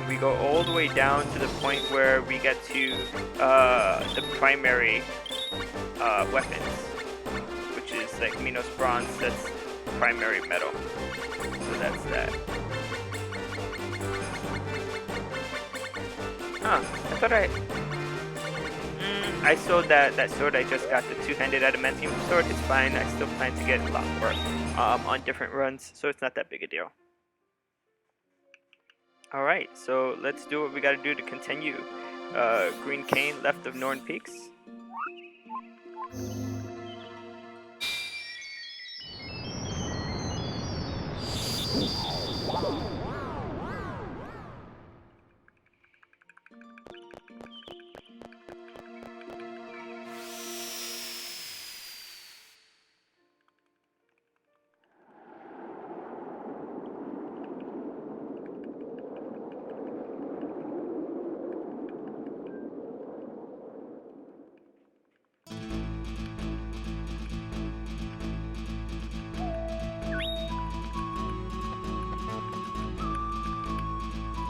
We go all the way down to the point where we get to the primary weapons, which is like Minos Bronze, that's primary metal. So that's that. Huh, I thought I sold that sword. I just got the two-handed adamantium sword. It's fine. I still plan to get a lot more on different runs, so it's not that big a deal. Alright, so let's do what we gotta do to continue. Green Cane left of Norn Peaks.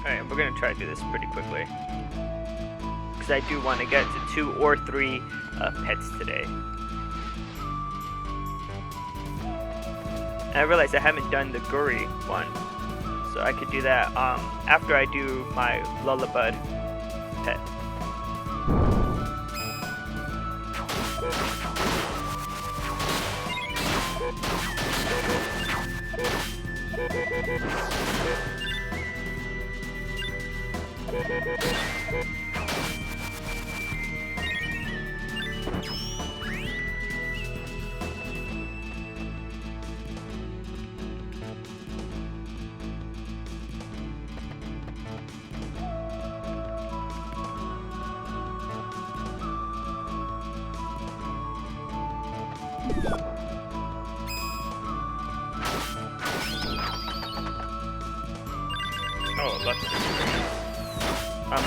Alright, we're gonna try to do this pretty quickly, because I do want to get to 2 or 3 pets today. And I realize I haven't done the Guri one, so I could do that after I do my Lullabud pet. Oh, lots of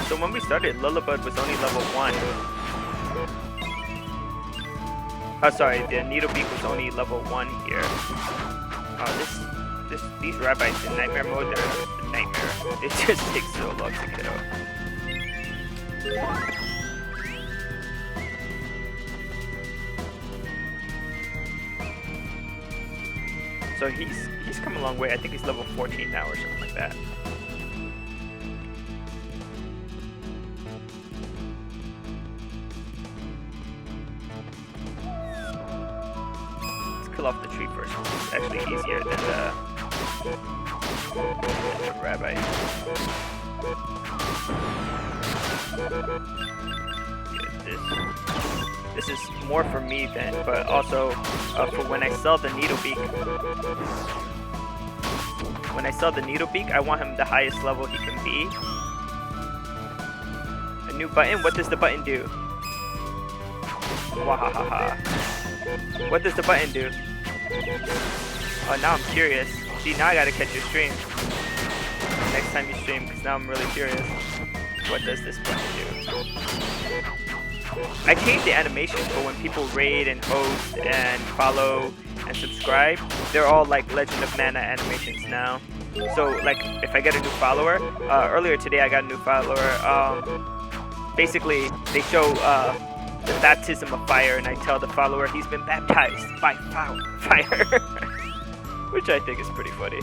so when we started, Lullabud was only level 1. Oh, sorry, the Needlebeak was only level 1 here. Oh, these rabbits in nightmare mode, they're a nightmare. It just takes so long to get out. So he's come a long way. I think he's level 14 now or something like that. Let's kill off the tree first. It's actually easier than the rabbit. This is more for me then, but also for when I sell the Needlebeak. When I sell the Needlebeak, I want him the highest level he can be. A new button? What does the button do? Wahahaha. What does the button do? Oh, now I'm curious. See, now I gotta catch your stream. Next time you stream, because now I'm really curious. What does this button do? I changed the animations for when people raid and host and follow and subscribe. They're all like Legend of Mana animations now. So like if I get a new follower, earlier today I got a new follower. Basically they show the baptism of fire, and I tell the follower he's been baptized by fire, which I think is pretty funny.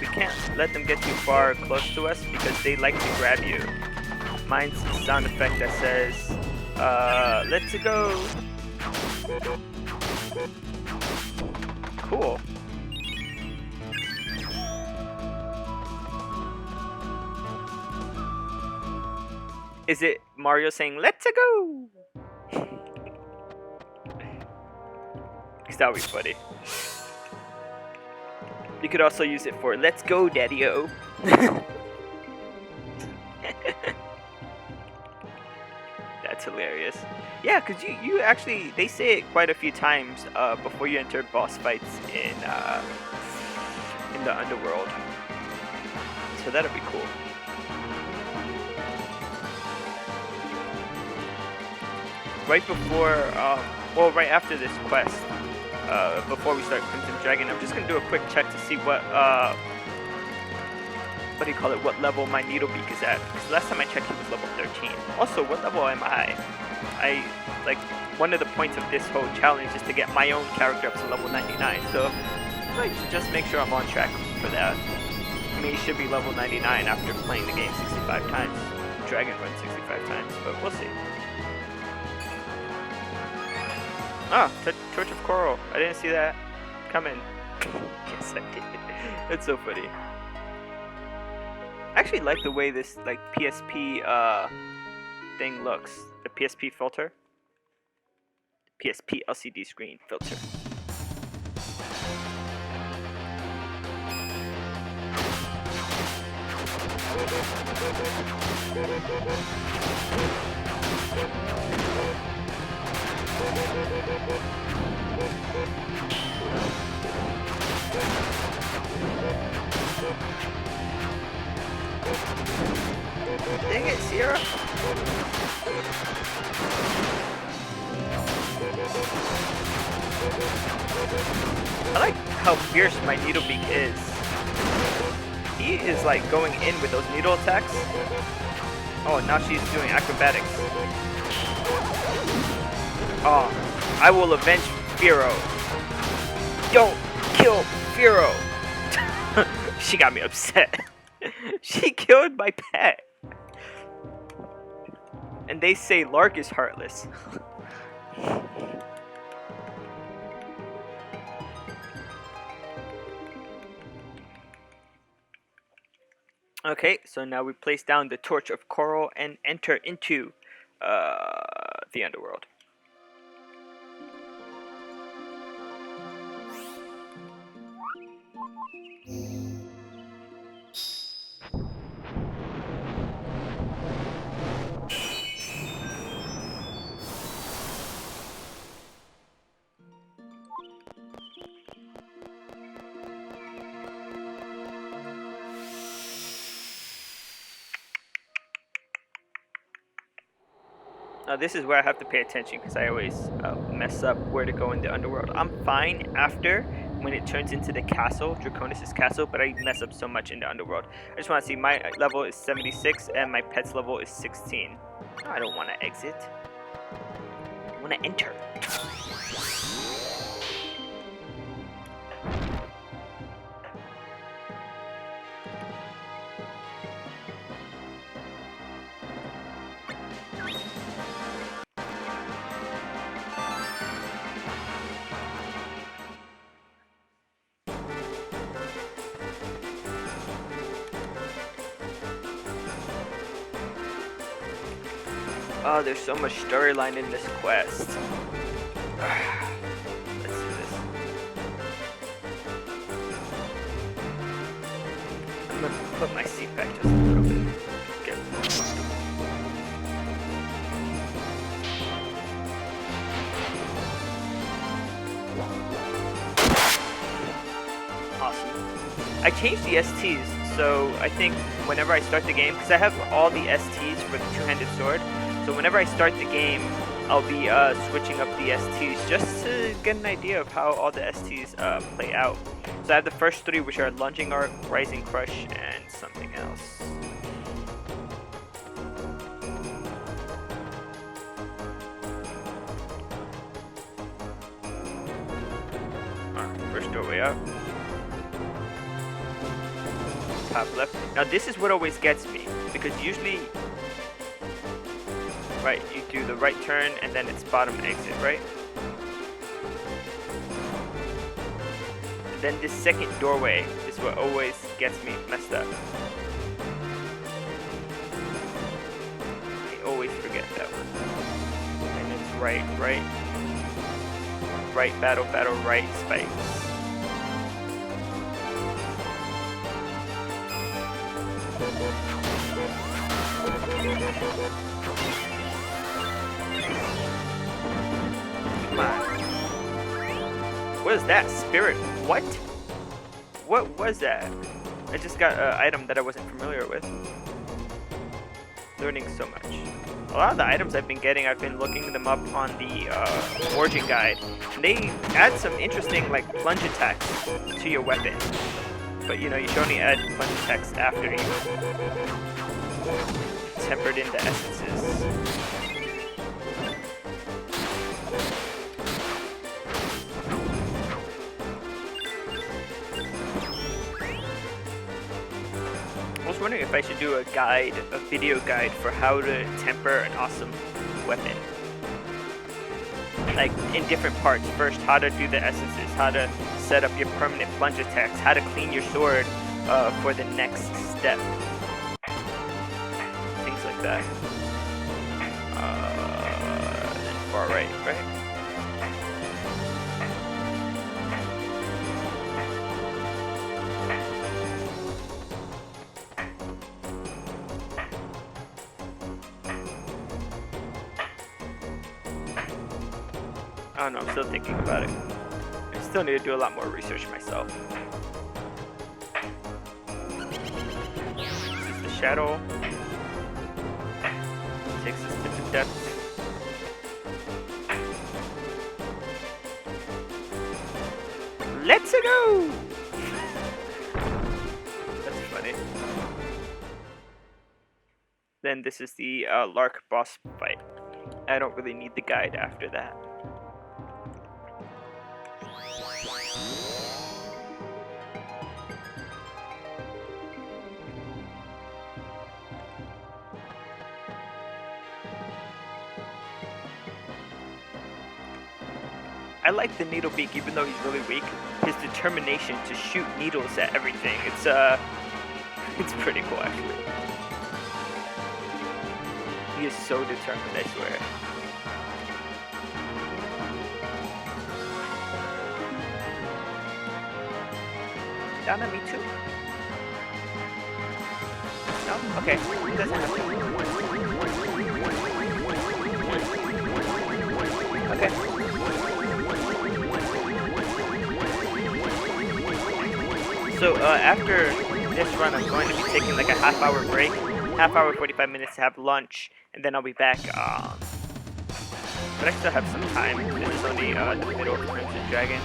We can't let them get too far close to us because they like to grab you. Mine's a sound effect that says, let's go. Cool. Is it Mario saying, let's go? Because that would be funny. You could also use it for "Let's go, Daddy-O." That's hilarious. Yeah, because you actually, they say it quite a few times before you enter boss fights in the underworld. So that'll be cool. Right before, well, right after this quest, before we start Crimson Dragon, I'm just gonna do a quick check to see what do you call it? What level my Needlebeak is at? Because last time I checked, he was level 13. Also, what level am I? Like one of the points of this whole challenge is to get my own character up to level 99. So I'd like to just make sure I'm on track for that. I mean, he should be level 99 after playing the game 65 times, Dragon Run 65 times, but we'll see. Ah, Torch of Coral. I didn't see that coming. Yes, I did. That's so funny. I actually like the way this like PSP thing looks. The PSP filter. PSP LCD screen filter. Dang it, Sierra! I like how fierce my Needlebeak is. He is like going in with those needle attacks. Oh, now she's doing acrobatics. Oh, I will avenge Fearow. Don't kill Fearow. She got me upset. She killed my pet. And they say Lark is heartless. Okay, so now we place down the Torch of Coral and enter into the underworld. Now this is where I have to pay attention because I always mess up where to go in the underworld. I'm fine after when it turns into the castle, Draconis' castle, but I mess up so much in the underworld. I just want to see my level is 76 and my pet's level is 16. No, I don't want to exit. I want to enter. Oh, there's so much storyline in this quest. Let's do this. I'm gonna put my seat back just a little bit. Get awesome. I changed the STs, so I think whenever I start the game, because I have all the STs for the two-handed sword, so whenever I start the game, I'll be switching up the STs just to get an idea of how all the STs play out. So I have the first three, which are Lunging Arc, Rising Crush, and something else. Alright, first doorway up. Top left. Now this is what always gets me, because usually, right, you do the right turn and then it's bottom exit, right? And then this second doorway is what always gets me messed up. I always forget that one. And it's right, battle, right, spikes. Come on. What is that? Spirit? What? What was that? I just got an item that I wasn't familiar with. Learning so much. A lot of the items I've been getting, I've been looking them up on the Origin Guide. And they add some interesting, like, plunge attacks to your weapon. But, you know, you should only add plunge attacks after you tempered in the essences. I was wondering if I should do a guide, a video guide for how to temper an awesome weapon. Like, in different parts. First, how to do the essences, how to set up your permanent plunge attacks, how to clean your sword for the next step. Things like that. Then far right? I don't know, I'm still thinking about it. I still need to do a lot more research myself. This is the shadow. Takes us to the depths. Let's go! That's funny. Then this is the Lark boss fight. I don't really need the guide after that. I like the Needlebeak, even though he's really weak. His determination to shoot needles at everything. It's pretty cool, actually. He is so determined, I swear. Down on me too? No? Okay. It doesn't have to. Okay. So after this run, I'm going to be taking like a half-hour break, half hour, 45 minutes to have lunch, and then I'll be back but I still have some time. This is only the middle of Crimson Dragon.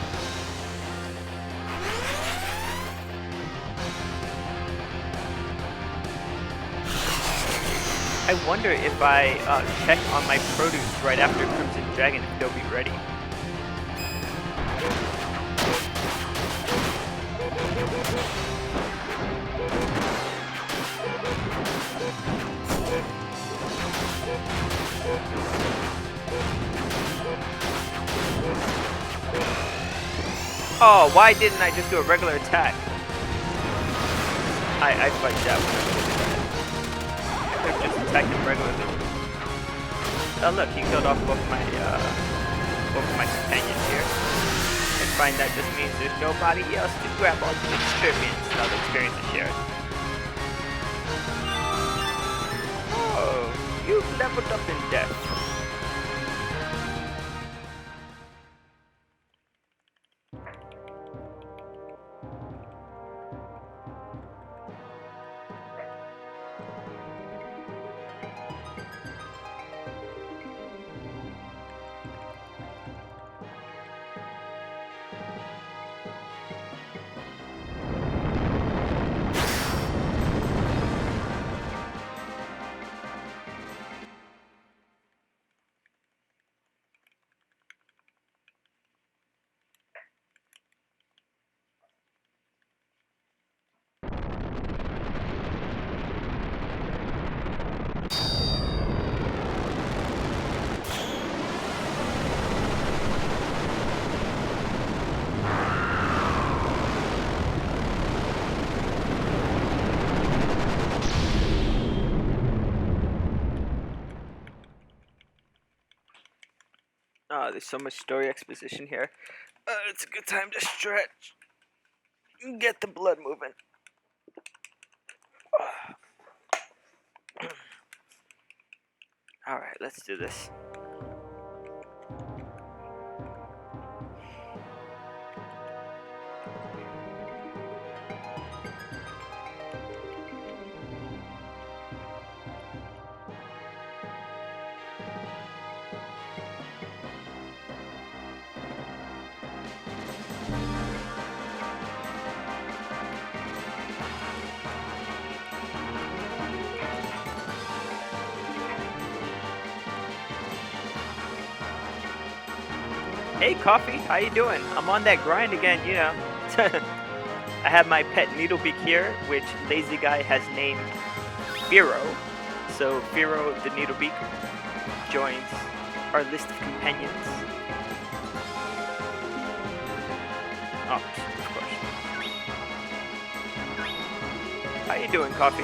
I wonder if I check on my produce right after Crimson Dragon if they'll be ready. Oh, why didn't I just do a regular attack? I fudged that one. I could have just attacked him regularly. Oh look, he killed off both of my companions here. And find that just means there's nobody else to grab all the experience. Now the experience is shared. Oh, you've leveled up in depth. Oh, there's so much story exposition here. It's a good time to stretch. Get the blood moving. Alright, let's do this. Hey Coffee, how you doing? I'm on that grind again, you know. I have my pet Needlebeak here, which Lazy Guy has named Fearow. So Fearow the Needlebeak joins our list of companions. Oh, of course. How you doing, Coffee?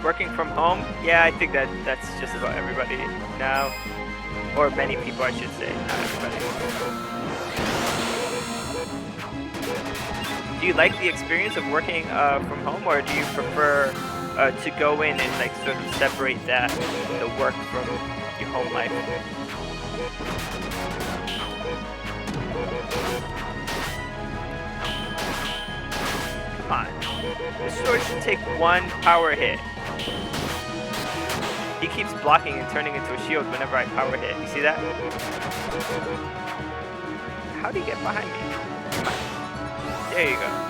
Working from home? Yeah, I think that's just about everybody now. Or many people, I should say, not everybody. Do you like the experience of working from home, or do you prefer to go in and like sort of separate the work from your home life? Come on. This sword should take one power hit. He keeps blocking and turning into a shield whenever I power hit. You see that? How do you get behind me? Come on. There you go.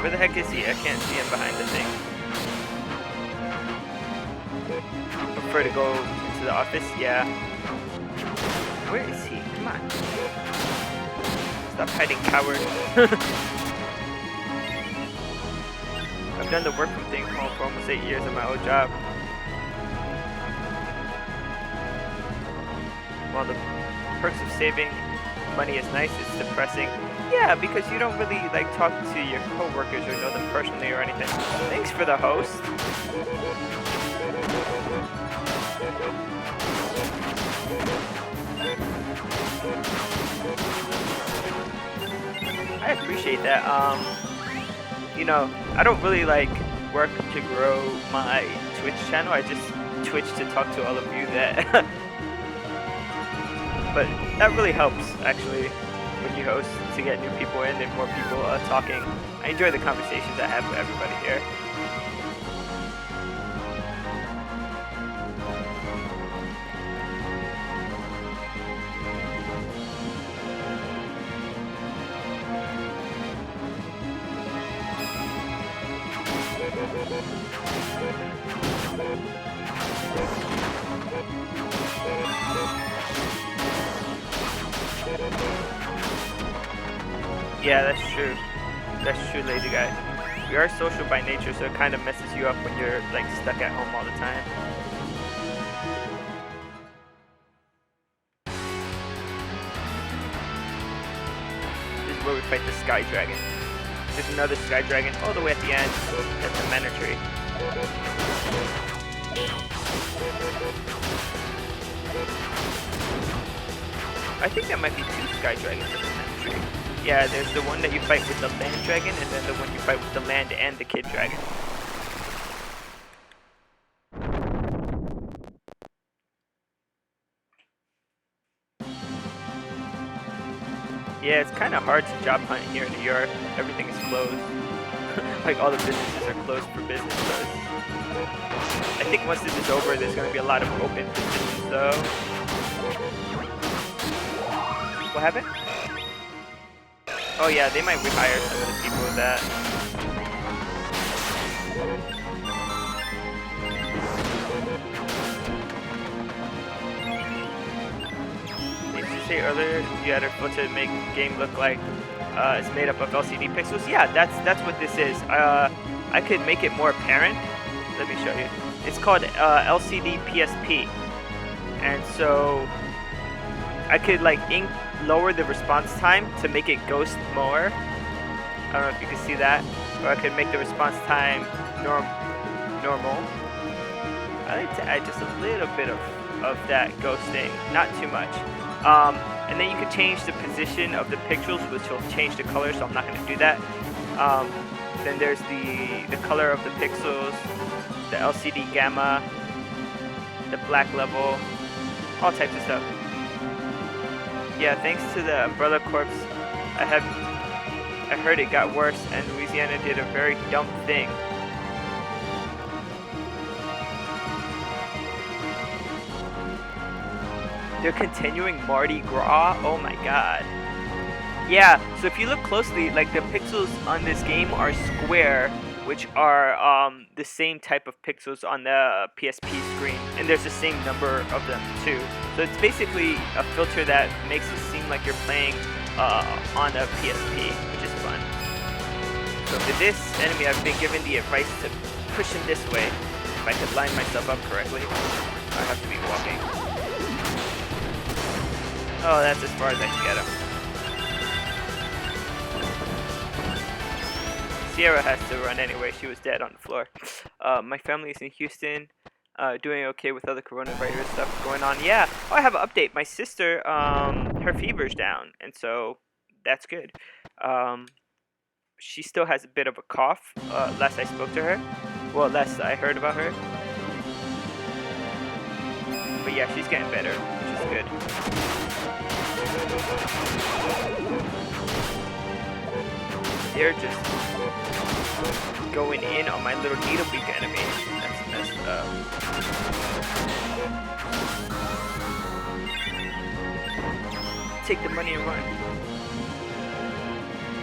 Where the heck is he? I can't see him behind the thing. Prefer to go into the office? Yeah. Where is he? Come on. Stop hiding, coward. I've done the work from staying home for almost 8 years at my old job. While the perks of saving money is nice, it's depressing. Yeah, because you don't really like talk to your coworkers or know them personally or anything. Thanks for the host. I appreciate that. You know, I don't really like work to grow my Twitch channel. I just Twitch to talk to all of you that. But that really helps actually when you host to get new people in and more people talking. I enjoy the conversations I have with everybody here. Yeah, that's true. That's true, lazy guy. We are social by nature, so it kind of messes you up when you're like stuck at home all the time. This is where we fight the Sky Dragon. There's another Sky Dragon all the way at the end. That's the Mana Tree. I think there might be 2 Sky Dragons in the Mana Tree. Yeah, there's the one that you fight with the Land Dragon, and then the one you fight with the Land and the Kid Dragon. Yeah, it's kind of hard to job hunt here in New York. Everything is closed. Like all the businesses are closed for business. So I think once this is over, there's going to be a lot of open positions, though. What happened? Oh yeah, they might rehire some of the people with that. Did you say earlier you had a filter to make the game look like it's made up of LCD pixels? Yeah, that's what this is. I could make it more apparent. Let me show you. It's called LCD PSP, and so I could like lower the response time to make it ghost more. I don't know if you can see that. Or I could make the response time normal. I like to add just a little bit of that ghosting, not too much. And then you could change the position of the pixels, which will change the color, so I'm not going to do that. Then there's the color of the pixels, the LCD gamma, the black level, all types of stuff. Yeah, thanks to the Umbrella Corps, I heard it got worse, and Louisiana did a very dumb thing. They're continuing Mardi Gras? Oh my god. Yeah, so if you look closely, like the pixels on this game are square, which are the same type of pixels on the PSP screen, and there's the same number of them too. So it's basically a filter that makes it seem like you're playing on a PSP, which is fun. So for this enemy, I've been given the advice to push him this way. If I could line myself up correctly, I have to be walking. Oh, that's as far as I can get him. Sierra has to run anyway. She was dead on the floor. My family is in Houston, doing okay with other coronavirus stuff going on. Yeah. Oh, I have an update. My sister, her fever's down, and so that's good. She still has a bit of a cough. Last I spoke to her, well, last I heard about her. But yeah, she's getting better, which is good. They're just going in on my little Needlebeak enemy. That's messed up. Take the money and run.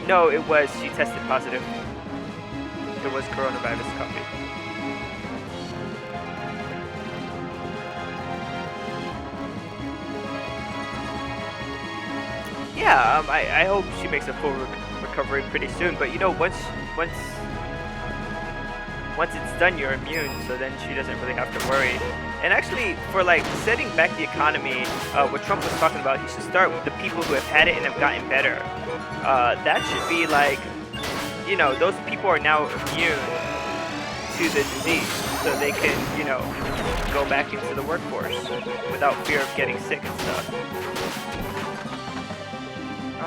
No, it was. She tested positive. It was coronavirus copy. Yeah, I hope she makes a full recovery pretty soon. But you know, once it's done, you're immune, so then she doesn't really have to worry. And actually, for like setting back the economy, what Trump was talking about, he should start with the people who have had it and have gotten better. That should be like, you know, those people are now immune to the disease, so they can, you know, go back into the workforce without fear of getting sick and stuff.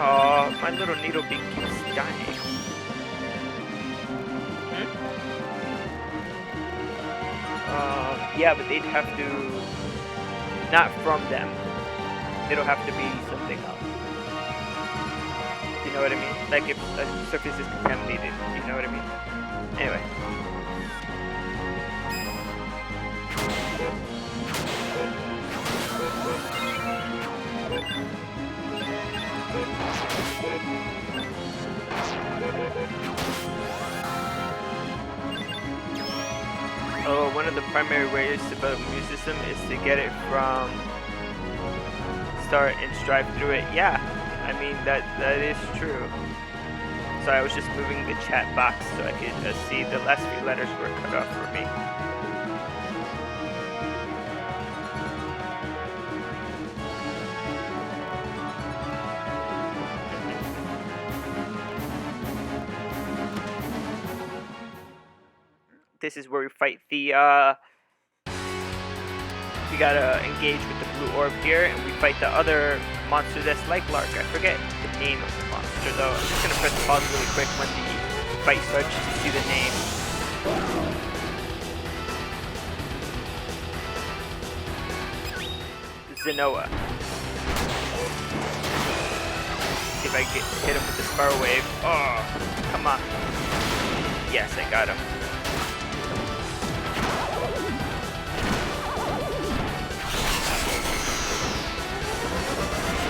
Oh, my little Needlebeak keeps dying. Yeah, but they'd have to, not from them. It'll have to be something else. You know what I mean? Like if a surface is contaminated, you know what I mean? Anyway. Oh, one of the primary ways to build an immune system is to get it from start and strive through it. Yeah, I mean that is true. So I was just moving the chat box so I could see the last few letters were cut off for me. This is where we fight the, we gotta engage with the blue orb here, and we fight the other monster that's like Lark. I forget the name of the monster though. I'm just gonna press pause really quick when the fight starts to see the name. Zenoa. See if I can hit him with the Spiral Wave. Oh, come on. Yes, I got him.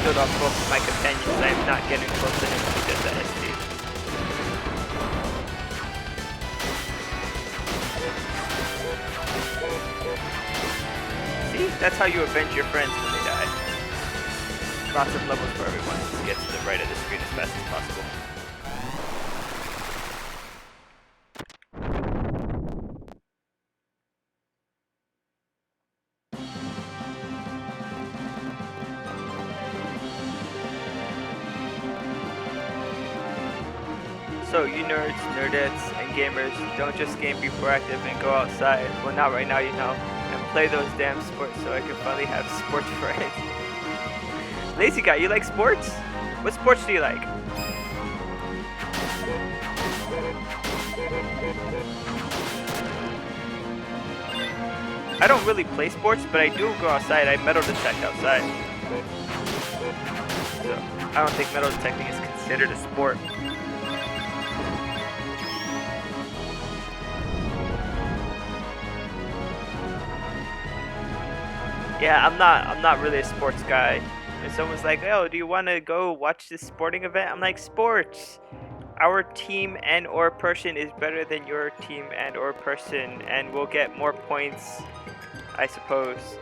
Stood off both of my companions. I'm not getting close to him because of SD. See? That's how you avenge your friends when they die. Lots of levels for everyone. Just get to the right of the screen as fast as possible. So you nerds, nerdettes, and gamers, don't just game, be proactive and go outside. Well, not right now, you know. And play those damn sports so I can finally have sports friends. Lazy guy, you like sports? What sports do you like? I don't really play sports, but I do go outside. I metal detect outside. So I don't think metal detecting is considered a sport. Yeah, I'm not really a sports guy. And someone's like, oh, do you want to go watch this sporting event? I'm like, sports. Our team and or person is better than your team and or person, and we'll get more points, I suppose.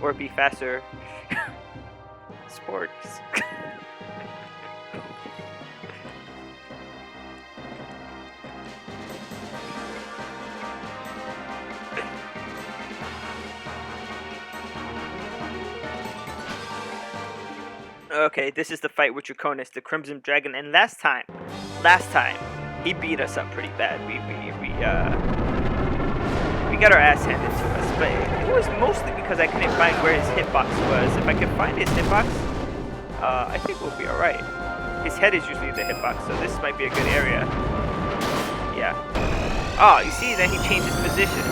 Or be faster. Sports. Okay, this is the fight with Draconis, the Crimson Dragon, and last time, he beat us up pretty bad. We got our ass handed to us, but it was mostly because I couldn't find where his hitbox was. If I could find his hitbox, I think we'll be alright. His head is usually the hitbox, so this might be a good area. Yeah. Oh, you see, then he changed his position.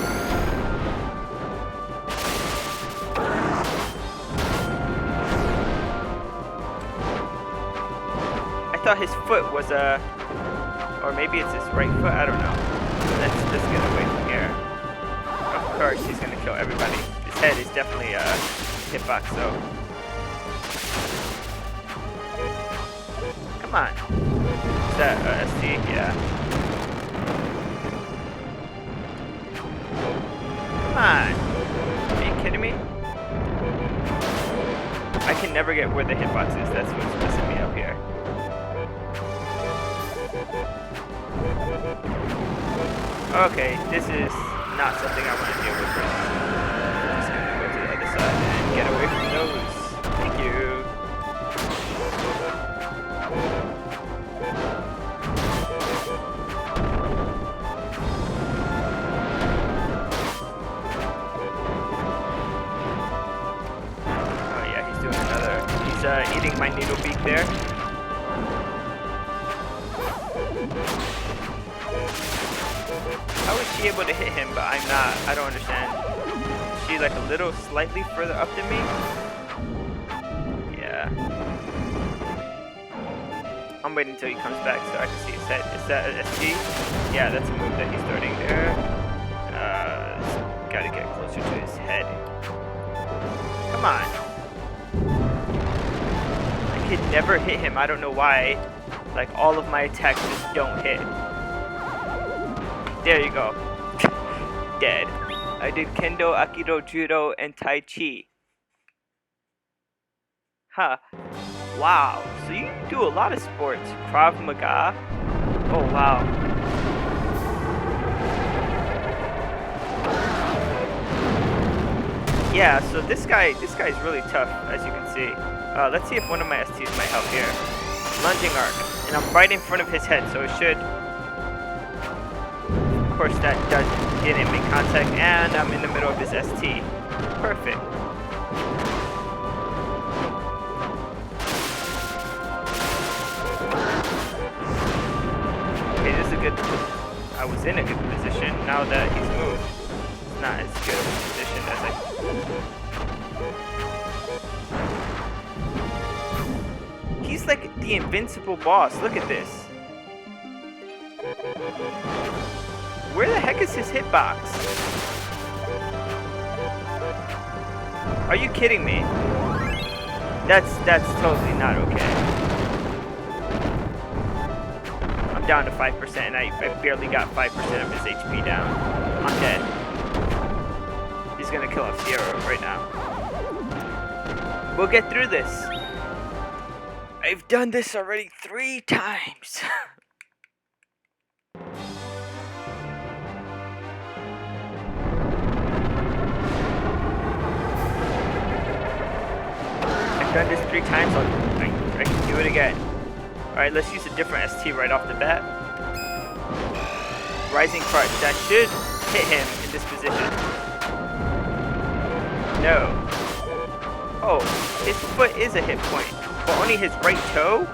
I thought his foot was or maybe it's his right foot, I don't know. Let's just get away from here. Of course, he's gonna kill everybody. His head is definitely a hitbox, though. Come on. Is that SD? Yeah. Come on. Are you kidding me? I can never get where the hitbox is. That's what's messing me up here. Okay, this is not something I want to deal with right now. I'm just gonna go to the other side and get away from those. Thank you. Oh yeah, he's doing another. He's eating my Needlebeak there. How is she able to hit him, but I'm not? I don't understand. Is she like a little slightly further up than me? Yeah. I'm waiting until he comes back so I can see his head. Is that an ST? Yeah, that's a move that he's starting there. Gotta get closer to his head. Come on. I could never hit him. I don't know why. Like, all of my attacks just don't hit. There you go. Dead. I did Kendo, Aikido, Judo, and Tai Chi. Huh. Wow. So you do a lot of sports. Krav Maga. Oh wow. Yeah, so this guy's really tough, as you can see. Let's see if one of my STs might help here. Lunging arc. And I'm right in front of his head, so it should. Of course, that didn't make contact, and I'm in the middle of his ST. Perfect. Okay, this is a good. I was in a good position. Now that he's moved, it's not as good of a position as I. He's like the invincible boss. Look at this. Where the heck is his hitbox? Are you kidding me? That's totally not okay. I'm down to 5% and I barely got 5% of his HP down. I'm dead. He's gonna kill off Fearow right now. We'll get through this. I've done this already 3 times. I've done this 3 times, I can do it again. Alright, let's use a different ST right off the bat. Rising Crush, that should hit him in this position. No. Oh, his foot is a hit point, but only his right toe?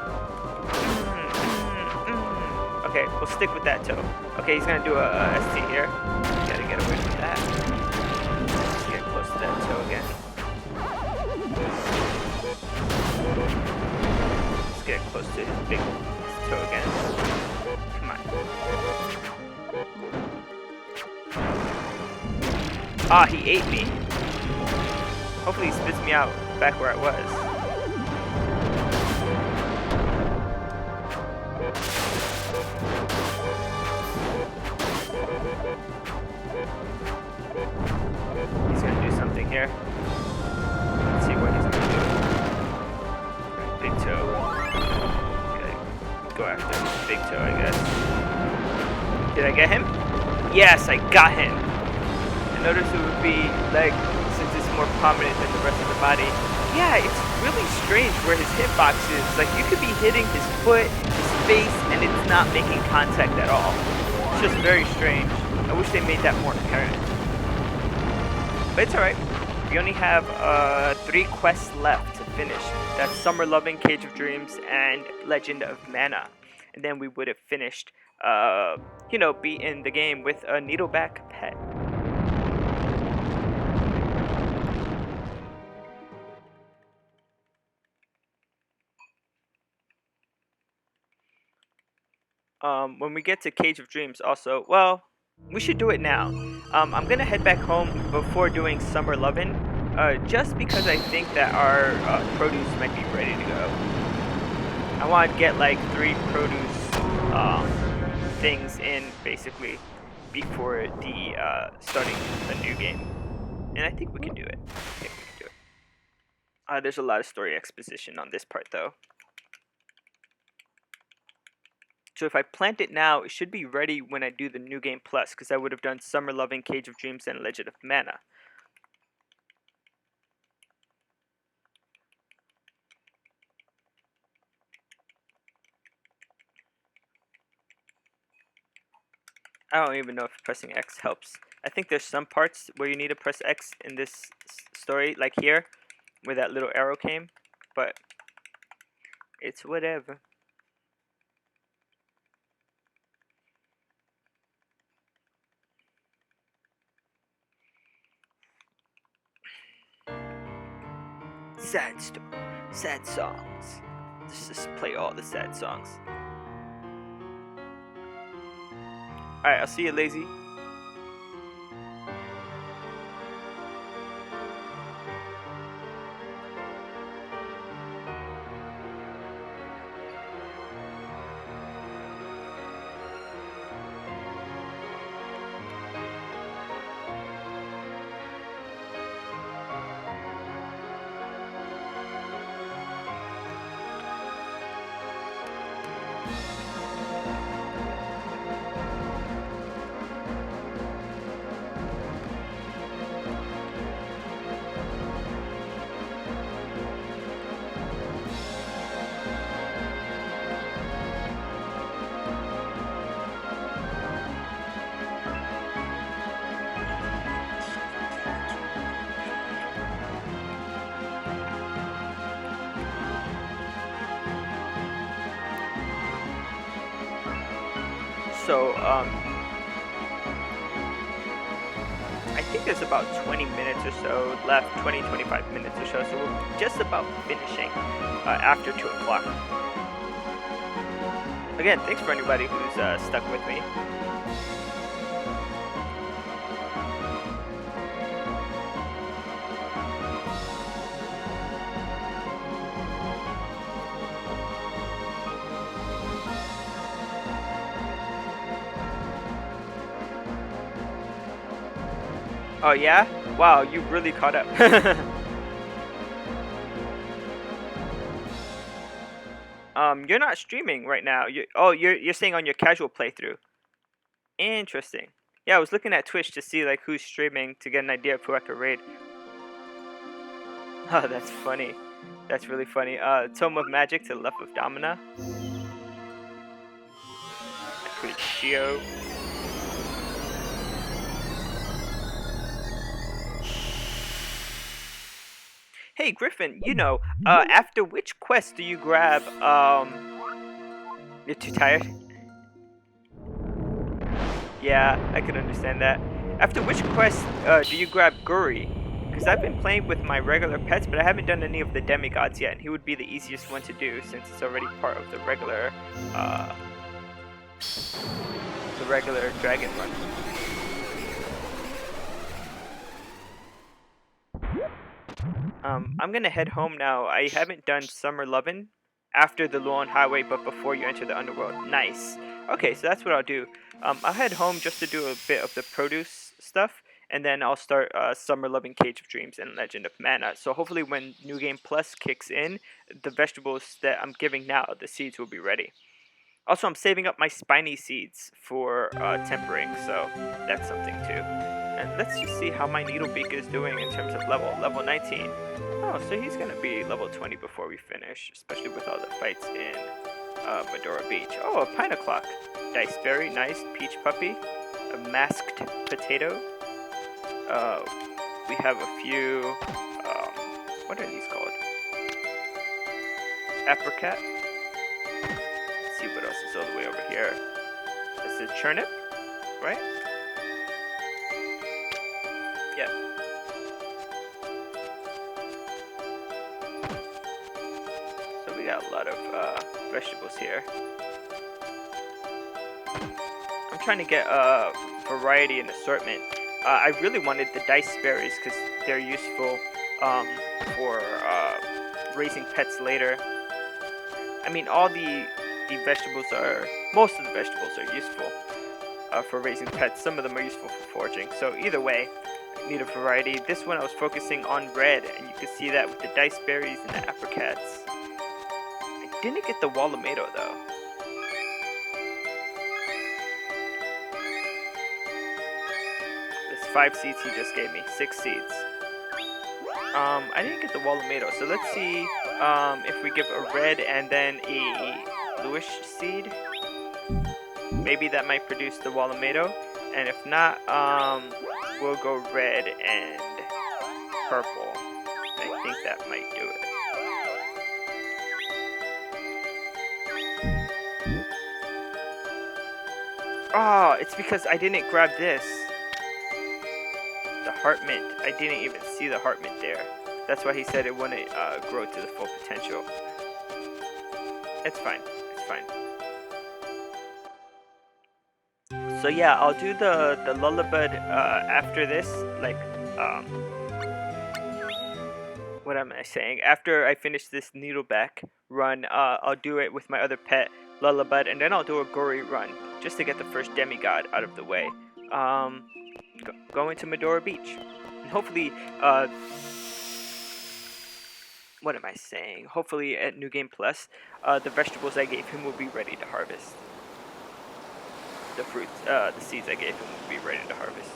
Okay, we'll stick with that toe. Okay, he's gonna do a ST here. Gotta get away from that. Let's get close to that toe again. Let's get close to his big toe again. Come on. Ah, he ate me. Hopefully he spits me out back where I was. He's gonna do something here. Let's see what he's gonna do. Big toe. Okay, go after him. Big toe, I guess. Did I get him? Yes, I got him. I noticed it would be leg since it's more prominent than the rest of the body. Yeah, it's really strange where his hitbox is. Like, you could be hitting his foot, his face, and it's not making contact at all. It's just very strange. I wish they made that more apparent. But it's alright. We only have 3 quests left to finish. That's Summer Loving, Cage of Dreams, and Legend of Mana. And then we would have finished, beating the game with a Needlebeak pet. When we get to Cage of Dreams also, well, we should do it now. I'm gonna head back home before doing Summer Lovin', just because I think that our produce might be ready to go. I want to get like 3 produce things in, basically, before the starting a new game. And I think we can do it. There's a lot of story exposition on this part though. So if I plant it now, it should be ready when I do the New Game Plus, because I would have done Summer Loving, Cage of Dreams, and Legend of Mana. I don't even know if pressing X helps. I think there's some parts where you need to press X in this story, like here, where that little arrow came, but it's whatever. Sad story, sad songs. Let's just play all the sad songs. Alright, I'll see you, lazy. So, I think there's about 20 minutes or so left, 25 minutes or so, so we're just about finishing after 2 o'clock. Again, thanks for anybody who's stuck with me. Oh yeah? Wow, you really caught up. You're not streaming right now. You're saying on your casual playthrough. Interesting. Yeah, I was looking at Twitch to see like who's streaming to get an idea of who I could raid. Oh, that's funny. That's really funny. Tome of Magic to the left of Domina. Crucio. Hey Griffin, you know, after which quest do you grab, you're too tired? Yeah, I can understand that. After which quest, do you grab Guri? Because I've been playing with my regular pets, but I haven't done any of the demigods yet, and he would be the easiest one to do, since it's already part of the regular dragon run. I'm gonna head home now. I haven't done Summer Lovin' after the Lawn Highway, but before you enter the underworld. Nice. Okay, so that's what I'll do. I'll head home just to do a bit of the produce stuff, and then I'll start Summer Lovin', Cage of Dreams, and Legend of Mana. So hopefully when New Game Plus kicks in, the vegetables that I'm giving now, the seeds, will be ready. Also, I'm saving up my spiny seeds for tempering, so that's something too. And let's just see how my Needlebeak is doing in terms of level 19. Oh, so he's gonna be level 20 before we finish, especially with all the fights in Medora Beach. Oh, a pine o'clock. Dice berry, nice. Peach puppy. A masked potato. We have a few, what are these called? Apricot. Let's see what else is all the way over here. It's a turnip, right? Yep. So we got a lot of vegetables here. I'm trying to get variety and assortment. I really wanted the dice berries because they're useful for raising pets later. I mean, all the vegetables are, most of the vegetables are useful for raising pets. Some of them are useful for foraging. So either way, need a variety. This one I was focusing on red, and you can see that with the dice berries and the apricots. I didn't get the Wallamedo though. There's 5 seeds he just gave me, 6 seeds. I didn't get the Wallamedo, so let's see if we give a red and then a bluish seed. Maybe that might produce the Wallamedo, and if not, we'll go red and purple. I think that might do it. Oh, it's because I didn't grab this. The heart mint. I didn't even see the heart mint there. That's why he said it wouldn't grow to the full potential. It's fine. It's fine. So yeah, I'll do the Lullabud after this. Like, what am I saying? After I finish this Needlebeak run, I'll do it with my other pet, Lullabud, and then I'll do a gory run just to get the first demigod out of the way. Going to Medora Beach. And hopefully, what am I saying? Hopefully at New Game Plus, the vegetables I gave him will be ready to harvest. The fruits, the seeds I gave him will be ready to harvest.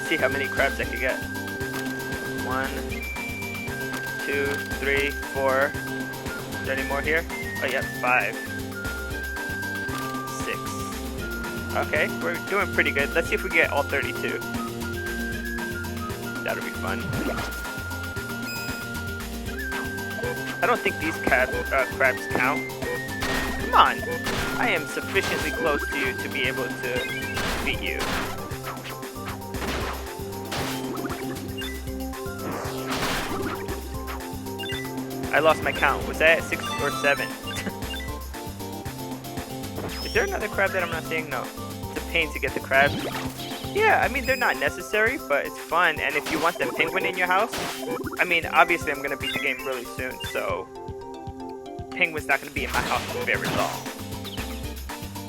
See how many crabs I could get. 1, 2, 3, 4. Is there any more here? Oh yeah, 5, 6. Okay, we're doing pretty good. Let's see if we get all 32. That'll be fun. I don't think these crabs count. Come on! I am sufficiently close to you to be able to beat you. I lost my count. Was that 6 or 7? Is there another crab that I'm not seeing? No. It's a pain to get the crabs. Yeah, I mean, they're not necessary, but it's fun. And if you want the penguin in your house, I mean, obviously I'm going to beat the game really soon, so penguin's not going to be in my house for very long.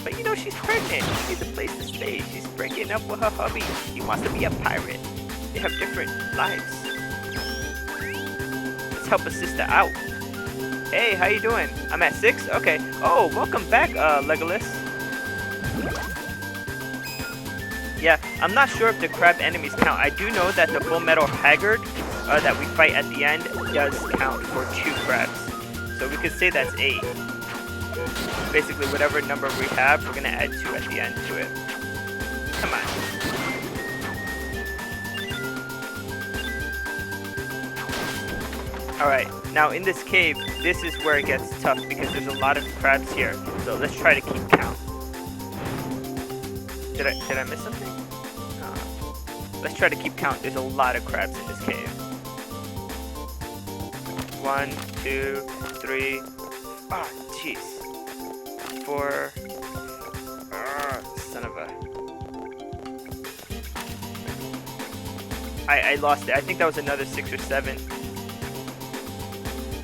But you know, she's pregnant. She needs a place to stay. She's breaking up with her hubby. He wants to be a pirate. They have different lives. Help a sister out. Hey, how you doing? I'm at 6? Okay. Oh, welcome back, Legolas. Yeah, I'm not sure if the crab enemies count. I do know that the Full Metal Haggard that we fight at the end does count for 2 crabs. So we could say that's 8. Basically, whatever number we have, we're gonna add 2 at the end to it. Come on. Alright, now in this cave, this is where it gets tough because there's a lot of crabs here. So let's try to keep count. Did I miss something? Let's try to keep count. There's a lot of crabs in this cave. 1, 2, 3. Ah, jeez. 4. Son of a. I lost it. I think that was another 6 or 7.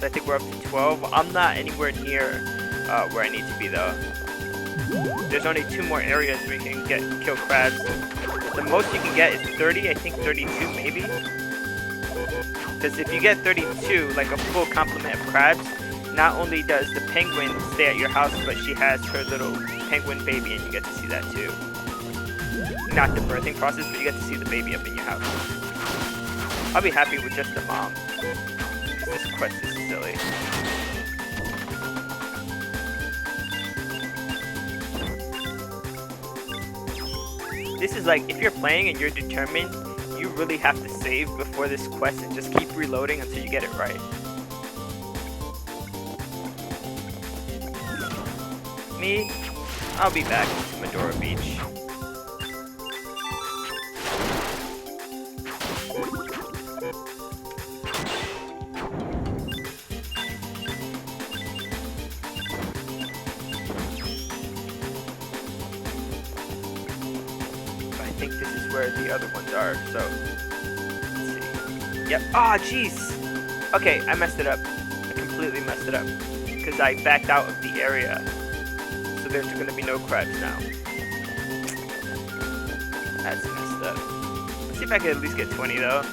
I think we're up to 12. I'm not anywhere near where I need to be though. There's only 2 more areas where you can kill crabs. The most you can get is 30, I think 32 maybe. Because if you get 32, like a full complement of crabs, not only does the penguin stay at your house, but she has her little penguin baby and you get to see that too. Not the birthing process, but you get to see the baby up in your house. I'll be happy with just the mom. This quest is silly. This is like, if you're playing and you're determined, you really have to save before this quest and just keep reloading until you get it right. Me, I'll be back to Medora Beach. think this is where the other ones are. So let's see. Yep. Ah, jeez. Okay, I messed it up. I completely messed it up because I backed out of the area. So there's going to be no crabs now. That's messed up. Let's see if I can at least get 20 though.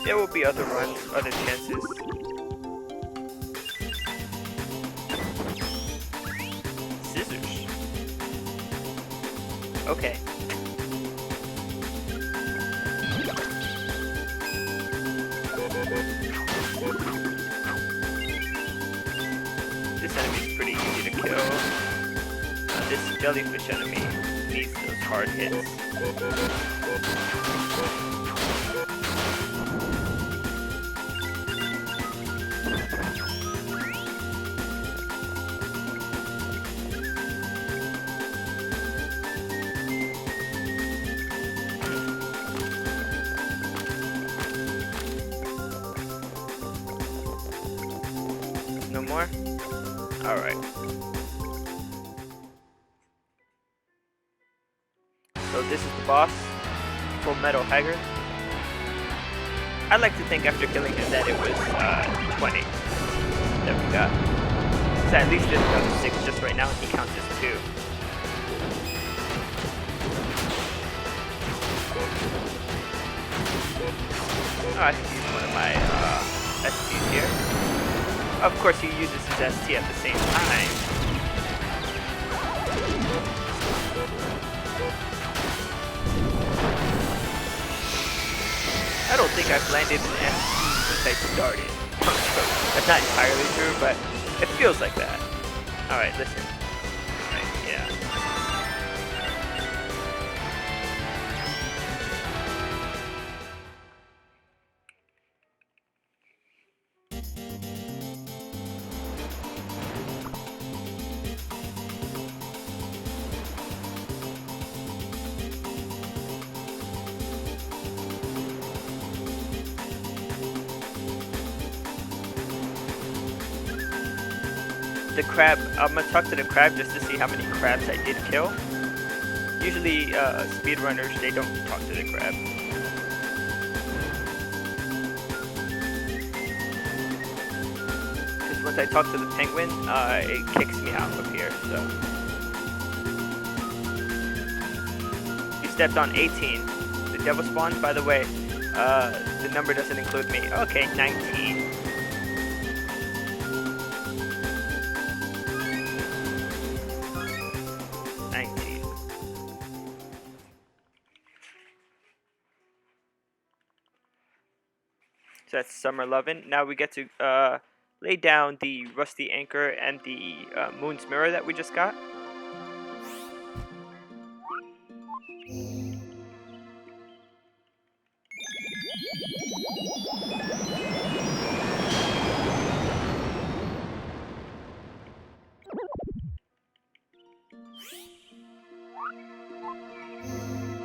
There will be other runs, other chances. Scissors. Okay. This enemy's pretty easy to kill. This jellyfish enemy needs those hard hits. No more? Alright. So this is the boss, Full Metal Haggard. I'd like to think after killing him that it was 20 that we got. So at least there's another 6 just right now, and he counts as 2. Oh, I can use one of my STs here. Of course, he uses his ST at the same time. I don't think I've landed an ST since I started. That's not entirely true, but it feels like that. Alright, listen. Alright, yeah. The crab, I'm gonna talk to the crab just to see how many crabs I did kill. Usually, speedrunners, they don't talk to the crab. Because once I talk to the penguin, it kicks me out of here, so. You stepped on 18. The devil spawn, by the way, the number doesn't include me. Okay, 19. So that's Summer Lovin'. Now we get to lay down the Rusty Anchor and the Moon's Mirror that we just got.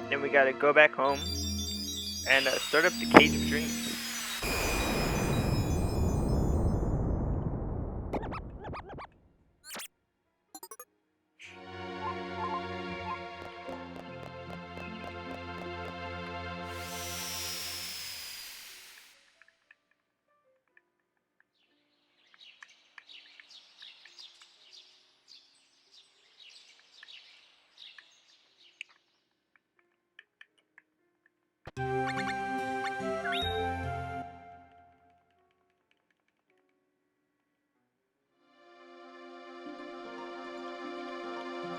Then we gotta go back home and start up the Cage of Dreams.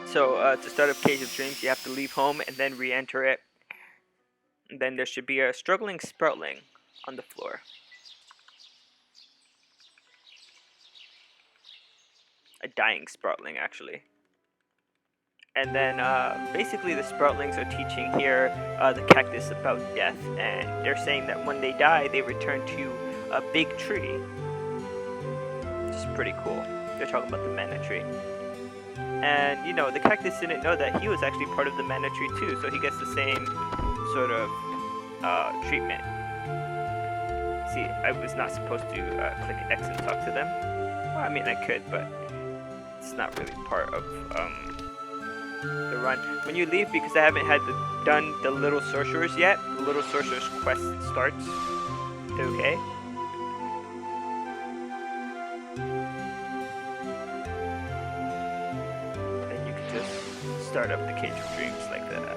So to start up Cage of Dreams, you have to leave home and then re-enter it. And then there should be a struggling Sproutling on the floor. a dying Sproutling actually. And then basically the Sproutlings are teaching here the cactus about death, and they're saying that when they die, they return to a big tree. Which is pretty cool. They're talking about the mana tree. And, you know, the cactus didn't know that he was actually part of the mana tree too, so he gets the same sort of treatment. See, I was not supposed to click X and talk to them. Well, I mean, I could, but it's not really part of the run. When you leave, because I haven't done the Little Sorcerers yet, the Little Sorcerers quest starts. Okay. Then you can just start up the Cage of Dreams like that.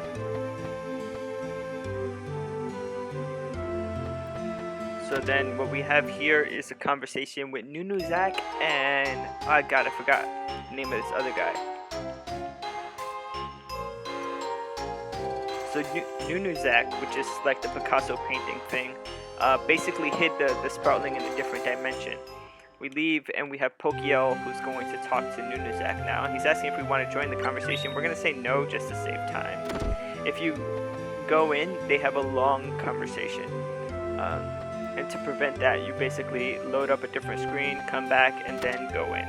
So then what we have here is a conversation with Nunuzak and, oh god, I forgot the name of this other guy. So Nunuzak, which is like the Picasso painting thing, basically hid the Sproutling in a different dimension. We leave and we have Pokiel, who's going to talk to Nunuzak now, and he's asking if we want to join the conversation. We're going to say no just to save time. If you go in, they have a long conversation. And to prevent that, you basically load up a different screen, come back, and then go in.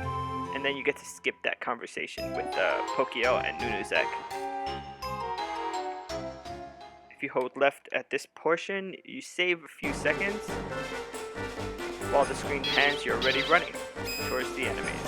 And then you get to skip that conversation with Pokiel and Nunuzak. If you hold left at this portion, you save a few seconds. While the screen pans, you're already running towards the enemies.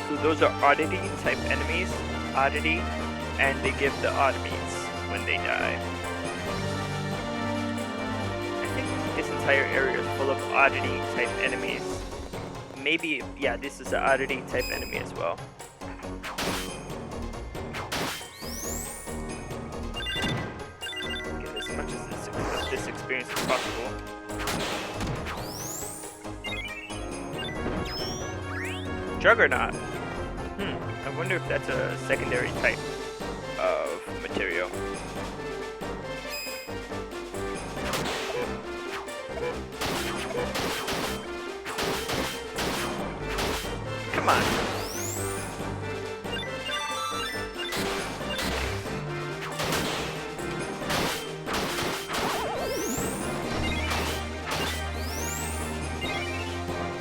So those are oddity type enemies, oddity, and they give the oddities when they die. I think this entire area is full of oddity type enemies. Maybe, yeah, this is an oddity type enemy as well. Get as much of this experience as possible. Juggernaut. I wonder if that's a secondary type of material. Come on.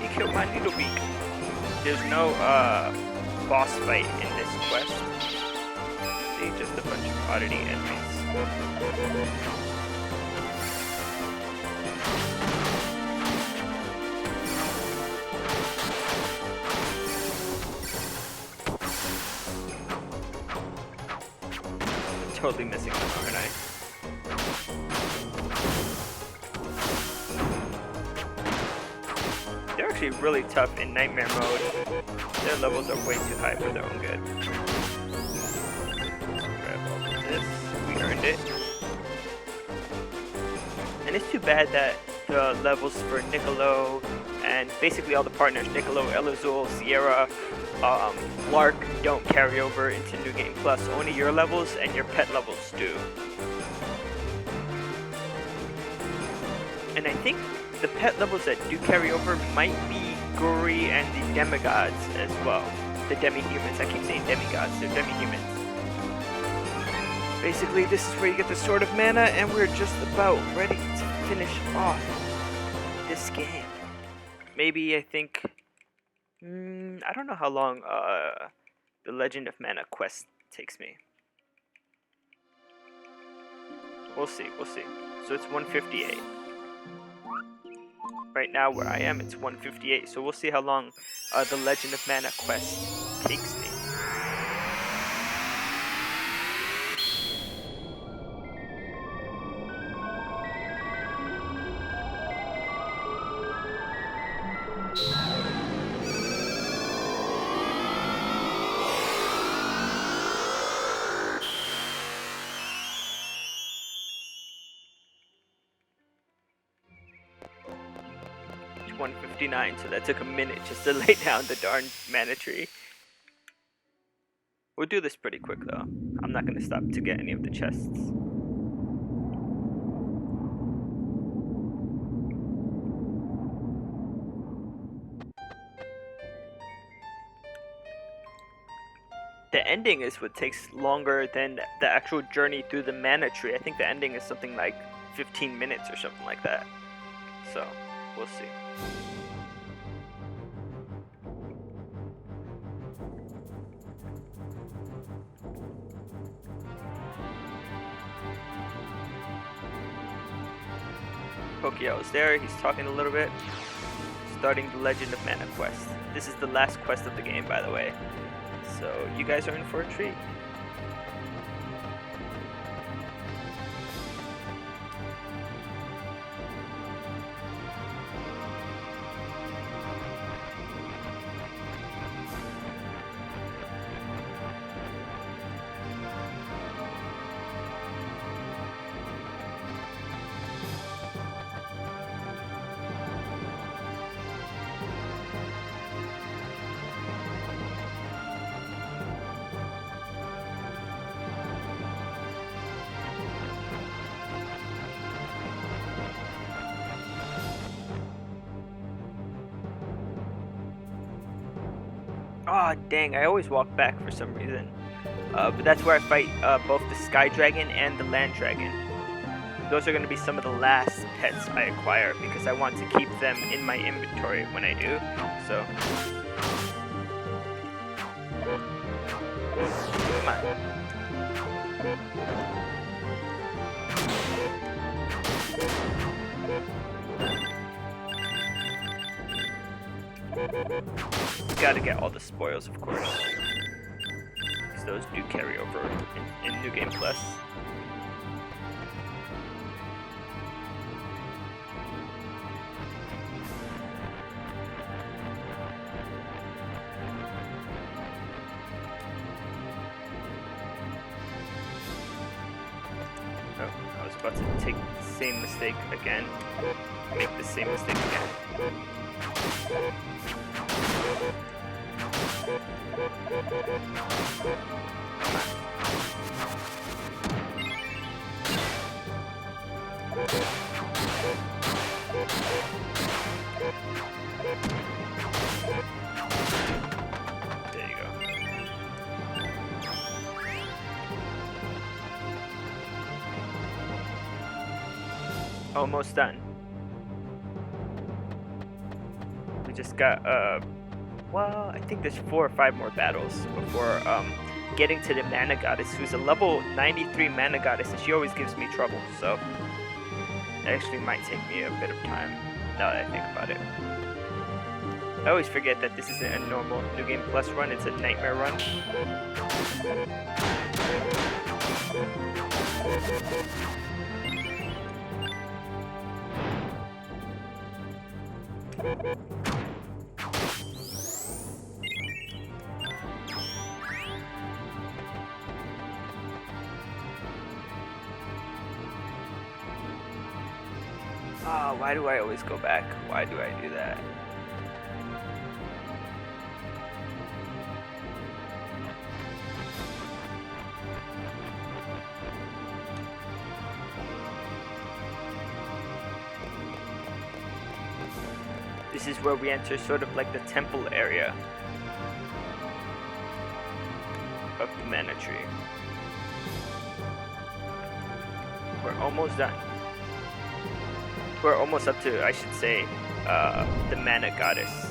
He killed my Needlebeak. There's no boss fight in this quest. See, just a bunch of oddity enemies. I'm totally missing them, aren't I? They're actually really tough in Nightmare mode. Their levels are way too high for their own good. Let's grab all of this. We earned it. And it's too bad that the levels for Niccolo and basically all the partners, Niccolo, Elazul, Sierra, Lark, don't carry over into New Game Plus. Only your levels and your pet levels do. And I think the pet levels that do carry over might be Guri and the demigods as well. The demi-humans. I keep saying demigods, they're demi-humans. Basically, this is where you get the Sword of Mana, and we're just about ready to finish off this game. Maybe, I think... I don't know how long the Legend of Mana quest takes me. We'll see, we'll see. So it's 158. Right now, where I am, it's 158, so we'll see how long the Legend of Mana quest takes me. 159, so that took a minute just to lay down the darn mana tree. We'll do this pretty quick though. I'm not gonna stop to get any of the chests. The ending is what takes longer than the actual journey through the mana tree. I think the ending is something like 15 minutes or something like that. So, we'll see. Pokio is there, he's talking a little bit. Starting the Legend of Mana quest. This is the last quest of the game, by the way. So, you guys are in for a treat. Ah, oh, dang, I always walk back for some reason. But that's where I fight both the Sky Dragon and the Land Dragon. Those are going to be some of the last pets I acquire because I want to keep them in my inventory when I do. So, come on. Gotta get all the spoils, of course. Because those do carry over in New Game Plus. Oh, I was about to take the same mistake again. Make the same mistake again. There you go. Almost done. We just got well, I think there's 4 or 5 more battles before getting to the Mana Goddess, who's a level 93 Mana Goddess, and she always gives me trouble, so it actually might take me a bit of time, now that I think about it. I always forget that this isn't a normal New Game Plus run, it's a Nightmare run. Ah, why do I always go back? Why do I do that? This is where we enter sort of like the temple area of the mana tree. We're almost done. We're almost up to, I should say, the Mana Goddess.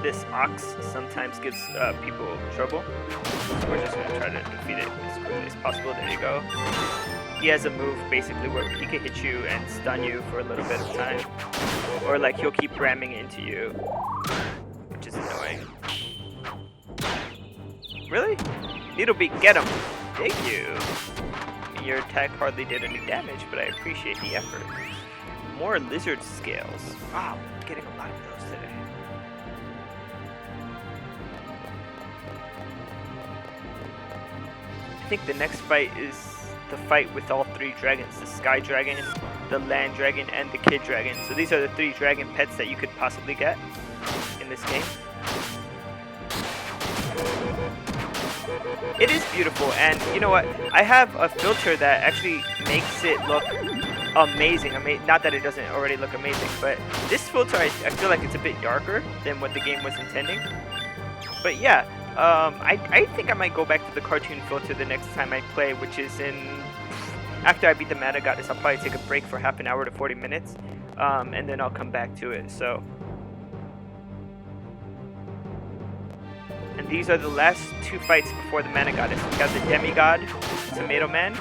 This ox sometimes gives people trouble, so we're just going to try to defeat it as quickly as possible. There you go. He has a move basically where he can hit you and stun you for a little bit of time, or like he'll keep ramming into you, which is annoying. Really? Needlebeak, get him! Thank you! Your attack hardly did any damage, but I appreciate the effort. More lizard scales. Wow, I'm getting a lot of those today. I think the next fight is the fight with all 3 dragons. The sky dragon, the land dragon, and the kid dragon. So these are the 3 dragon pets that you could possibly get in this game. It is beautiful, and you know what? I have a filter that actually makes it look amazing. I mean, not that it doesn't already look amazing, but this filter, I feel like it's a bit darker than what the game was intending. But yeah, I think I might go back to the cartoon filter the next time I play, which is after I beat the Mana Goddess. I'll probably take a break for half an hour to 40 minutes, and then I'll come back to it. So. And these are the last 2 fights before the Mana Goddess. We have the Demigod, Tomato Man,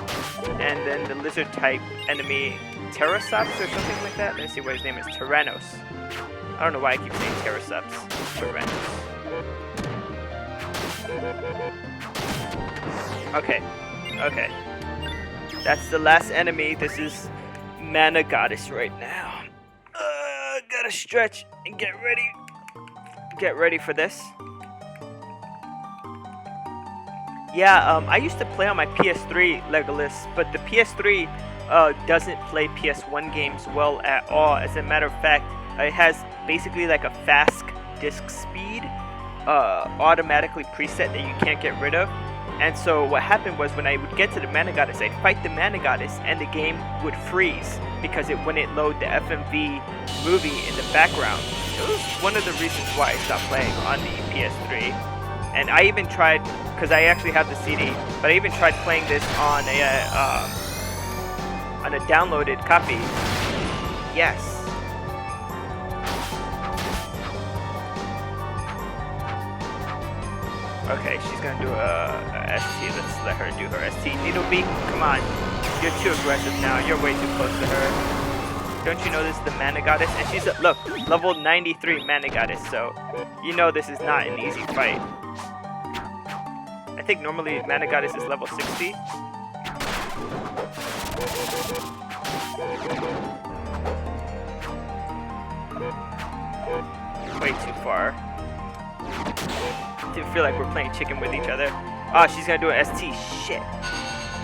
and then the lizard type enemy Pterosaps or something like that. Let's see what his name is. Tyrannos. I don't know why I keep saying Pterosaps. Tyrannos. Okay. Okay. That's the last enemy. This is Mana Goddess right now. Gotta stretch and get ready. Get ready for this. Yeah, I used to play on my PS3 Legolas, but the PS3 doesn't play PS1 games well at all. As a matter of fact, it has basically like a fast disk speed automatically preset that you can't get rid of. And so what happened was when I would get to the Mana Goddess, I'd fight the Mana Goddess and the game would freeze because it wouldn't load the FMV movie in the background. It was one of the reasons why I stopped playing on the PS3. And I even tried, because I actually have the CD, but I even tried playing this on a downloaded copy. Yes. Okay, she's gonna do a ST. Let's let her do her ST. Needlebeak, come on. You're too aggressive now. You're way too close to her. Don't you know this is the Mana Goddess? And she's, look, level 93 Mana Goddess, so you know this is not an easy fight. I think normally Mana Goddess is level 60. Way too far. I feel like we're playing chicken with each other. Oh, she's gonna do an ST. Shit.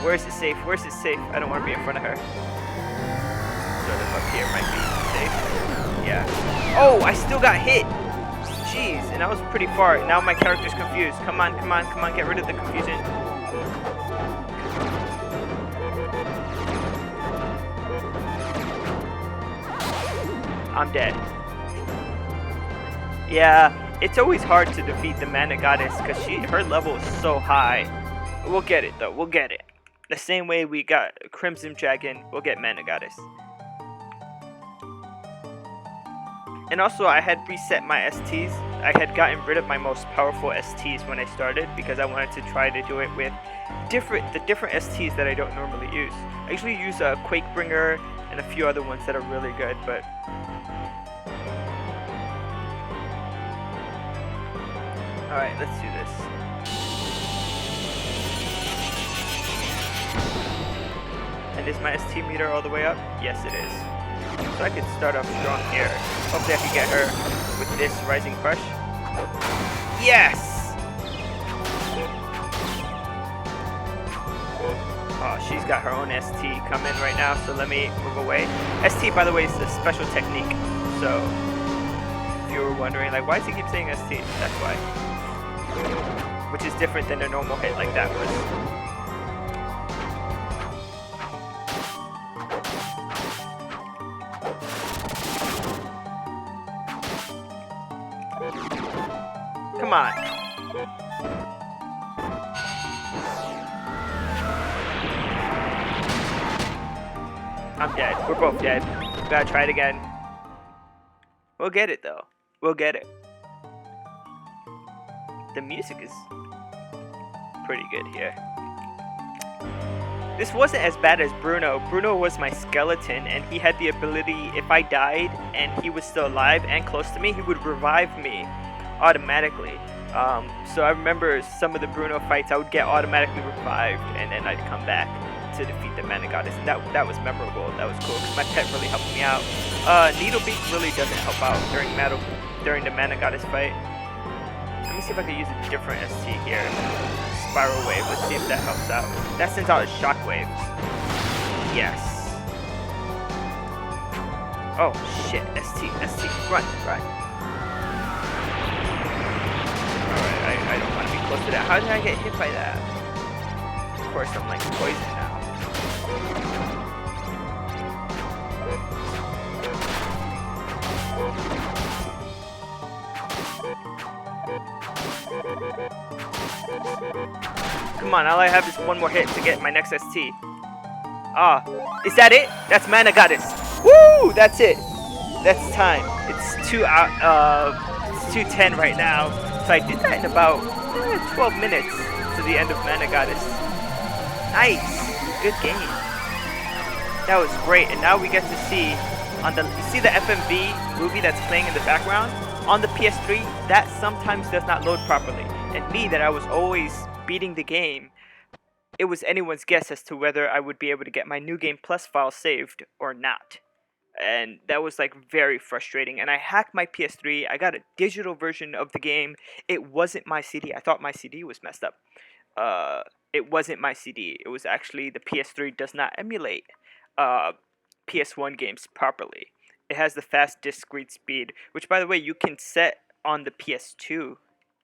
Where is it safe? Where's it safe? I don't want to be in front of her. Sort of up here might be safe. Yeah. Oh, I still got hit. Jeez, and I was pretty far. Now my character's confused. Come on, come on, come on. Get rid of the confusion. I'm dead. Yeah, it's always hard to defeat the Mana Goddess because her level is so high. We'll get it though. We'll get it. The same way we got Crimson Dragon, we'll get Mana Goddess. And also, I had reset my STs. I had gotten rid of my most powerful STs when I started because I wanted to try to do it with the different STs that I don't normally use. I usually use a Quakebringer and a few other ones that are really good, but alright, let's do this. And is my ST meter all the way up? Yes, it is. So I could start off strong here. Hopefully I can get her with this Rising Crush. Yes! Oh, she's got her own ST coming right now, so let me move away. ST, by the way, is a special technique. So, if you were wondering, like, why does he keep saying ST? That's why. Which is different than a normal hit like that was. Come on. I'm dead. We're both dead. We gotta try it again. We'll get it though. We'll get it. The music is pretty good here. This wasn't as bad as Bruno. Bruno was my skeleton and he had the ability, if I died and he was still alive and close to me, he would revive me automatically. So I remember some of the Bruno fights, I would get automatically revived, and then I'd come back to defeat the Mana Goddess, and that was memorable. That was cool because my pet really helped me out. Needlebeak really doesn't help out during the Mana Goddess fight. Let me see if I can use a different ST here. Spiral Wave. Let's see if that helps out. That sends out a Shockwave. Yes. Oh shit. ST. Run. Alright, I don't want to be close to that. How did I get hit by that? Of course, I'm like poisoned now. Come on, all I have is one more hit to get my next ST. Is that it? That's Mana Goddess. Woo! That's it. That's time. It's 2:10 right now. So I did that in about 12 minutes to the end of Mana Goddess. Nice. Good game. That was great. And now we get to see you see the FMV movie that's playing in the background? On the PS3, that sometimes does not load properly. And me, that I was always beating the game, it was anyone's guess as to whether I would be able to get my New Game Plus file saved or not. And that was like very frustrating. And I hacked my PS3. I got a digital version of the game. It wasn't my CD. I thought my CD was messed up. It wasn't my CD. It was actually the PS3 does not emulate PS1 games properly. It has the fast disk read speed, which by the way you can set on the PS2.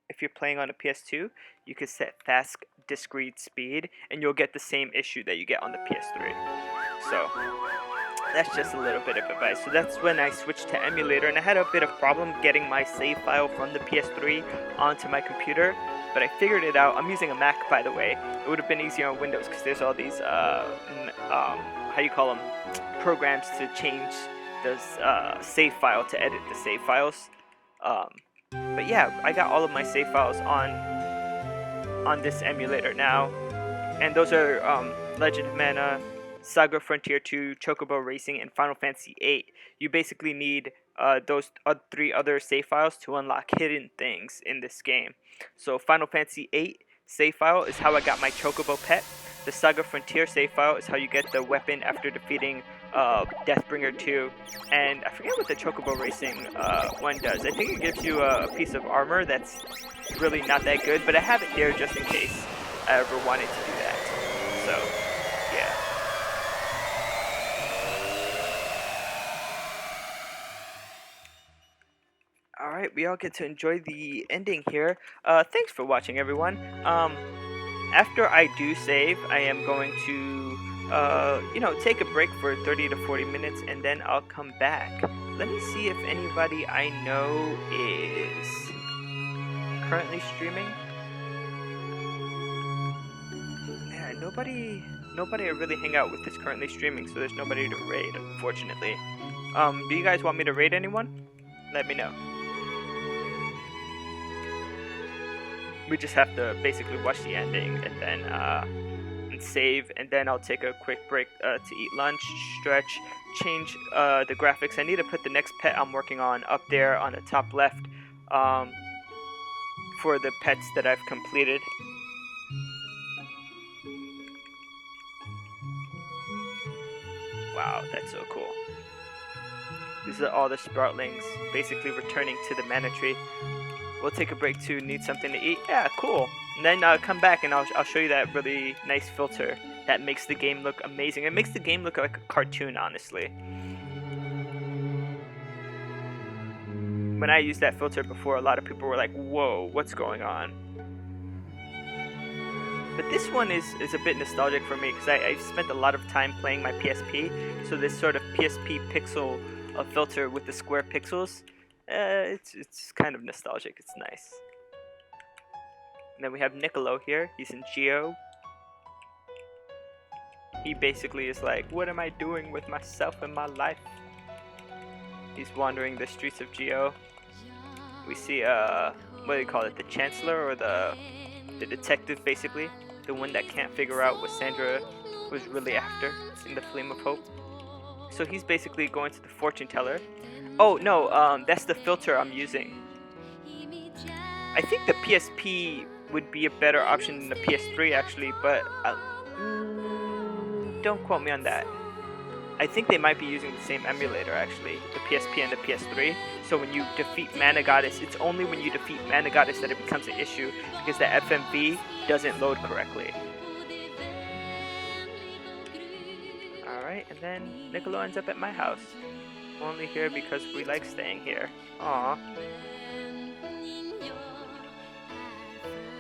If you're playing on a PS2, you can set fast disk read speed, and you'll get the same issue that you get on the PS3. So that's just a little bit of advice. So that's when I switched to emulator, and I had a bit of problem getting my save file from the PS3 onto my computer, but I figured it out. I'm using a Mac, by the way. It would have been easier on Windows because there's all these how you call them, programs to change the save file, to edit the save files. But yeah, I got all of my save files on this emulator now, and those are Legend of Mana, Saga Frontier 2, Chocobo Racing, and Final Fantasy 8. You basically need those 3 other save files to unlock hidden things in this game. So Final Fantasy 8 save file is how I got my Chocobo pet. The Saga Frontier save file is how you get the weapon after defeating Deathbringer 2. And I forget what the Chocobo Racing one does. I think it gives you a piece of armor that's really not that good, but I have it there just in case I ever wanted to do that. So, yeah. Alright, we all get to enjoy the ending here. Thanks for watching, everyone. After I do save, I am going to, take a break for 30 to 40 minutes, and then I'll come back. Let me see if anybody I know is currently streaming. Yeah, nobody I really hang out with is currently streaming, so there's nobody to raid, unfortunately. Do you guys want me to raid anyone? Let me know. We just have to basically watch the ending and then and save, and then I'll take a quick break to eat lunch, stretch, change the graphics. I need to put the next pet I'm working on up there on the top left for the pets that I've completed. Wow, that's so cool. These are all the Sproutlings basically returning to the mana tree. We'll take a break to need something to eat. Yeah, cool. And then come back and I'll show you that really nice filter that makes the game look amazing. It makes the game look like a cartoon, honestly. When I used that filter before, a lot of people were like, whoa, what's going on? But this one is a bit nostalgic for me because I've spent a lot of time playing my PSP. So this sort of PSP pixel filter with the square pixels, it's kind of nostalgic. It's nice. And then we have Niccolo here. He's in Geo. He basically is like, what am I doing with myself and my life? He's wandering the streets of Geo. We see what do you call it? The Chancellor, or the detective, basically, the one that can't figure out what Sandra was really after in the Flame of Hope. So he's basically going to the fortune teller. Oh no, that's the filter I'm using. I think the PSP would be a better option than the PS3 actually, but don't quote me on that. I think they might be using the same emulator actually, the PSP and the PS3. So when you defeat Mana Goddess, it's only when you defeat Mana Goddess that it becomes an issue because the FMV doesn't load correctly. Alright, and then Niccolo ends up at my house. Only here because we like staying here. Aww.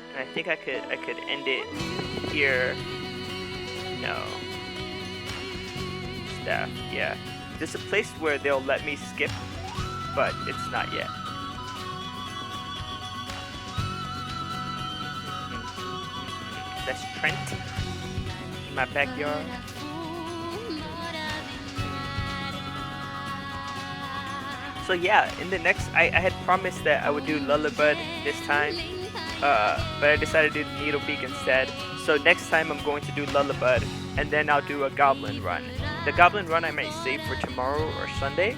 And I think I could end it here. No. Staff, yeah. There's a place where they'll let me skip, but it's not yet. That's Trent in my backyard. So yeah, in the next, I had promised that I would do Lullabud this time, but I decided to do Needlebeak instead. So next time I'm going to do Lullabud, and then I'll do a Goblin run. The Goblin run I might save for tomorrow or Sunday.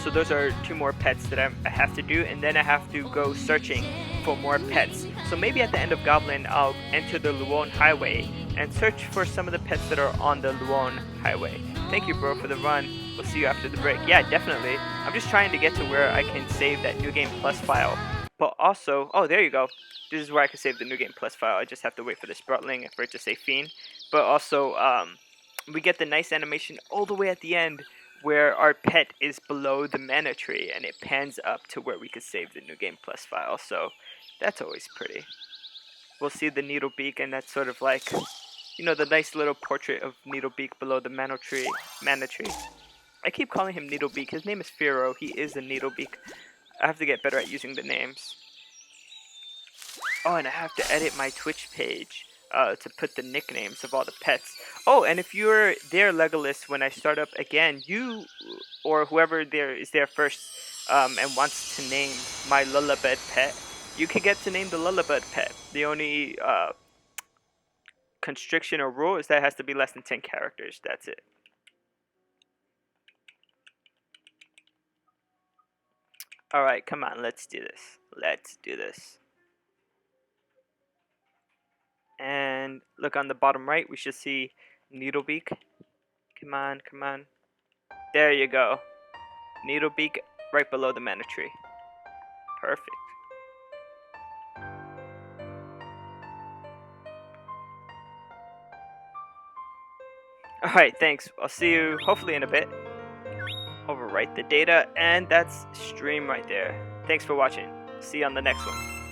So those are 2 more pets that I have to do, and then I have to go searching for more pets. So maybe at the end of Goblin, I'll enter the Luon Highway and search for some of the pets that are on the Luon Highway. Thank you, bro, for the run. We'll see you after the break. Yeah, definitely. I'm just trying to get to where I can save that New Game Plus file. But also, oh, there you go. This is where I can save the New Game Plus file. I just have to wait for the Sproutling for it to say Fiend. But also, we get the nice animation all the way at the end where our pet is below the mana tree and it pans up to where we could save the New Game Plus file. So that's always pretty. We'll see the Needlebeak, and that's sort of like, you know, the nice little portrait of Needlebeak below the mana tree. I keep calling him Needlebeak. His name is Fearow. He is a Needlebeak. I have to get better at using the names. Oh, and I have to edit my Twitch page to put the nicknames of all the pets. Oh, and if you're there, Legolas, when I start up again, you or whoever there is there first and wants to name my Lullabud pet, you can get to name the Lullabud pet. The only constriction or rule is that it has to be less than 10 characters. That's it. Alright, come on, let's do this. Let's do this. And look on the bottom right, we should see Needlebeak. Come on, come on. There you go. Needlebeak right below the mana tree. Perfect. Alright, thanks. I'll see you hopefully in a bit. Overwrite the data, and that's stream right there. Thanks for watching. See you on the next one.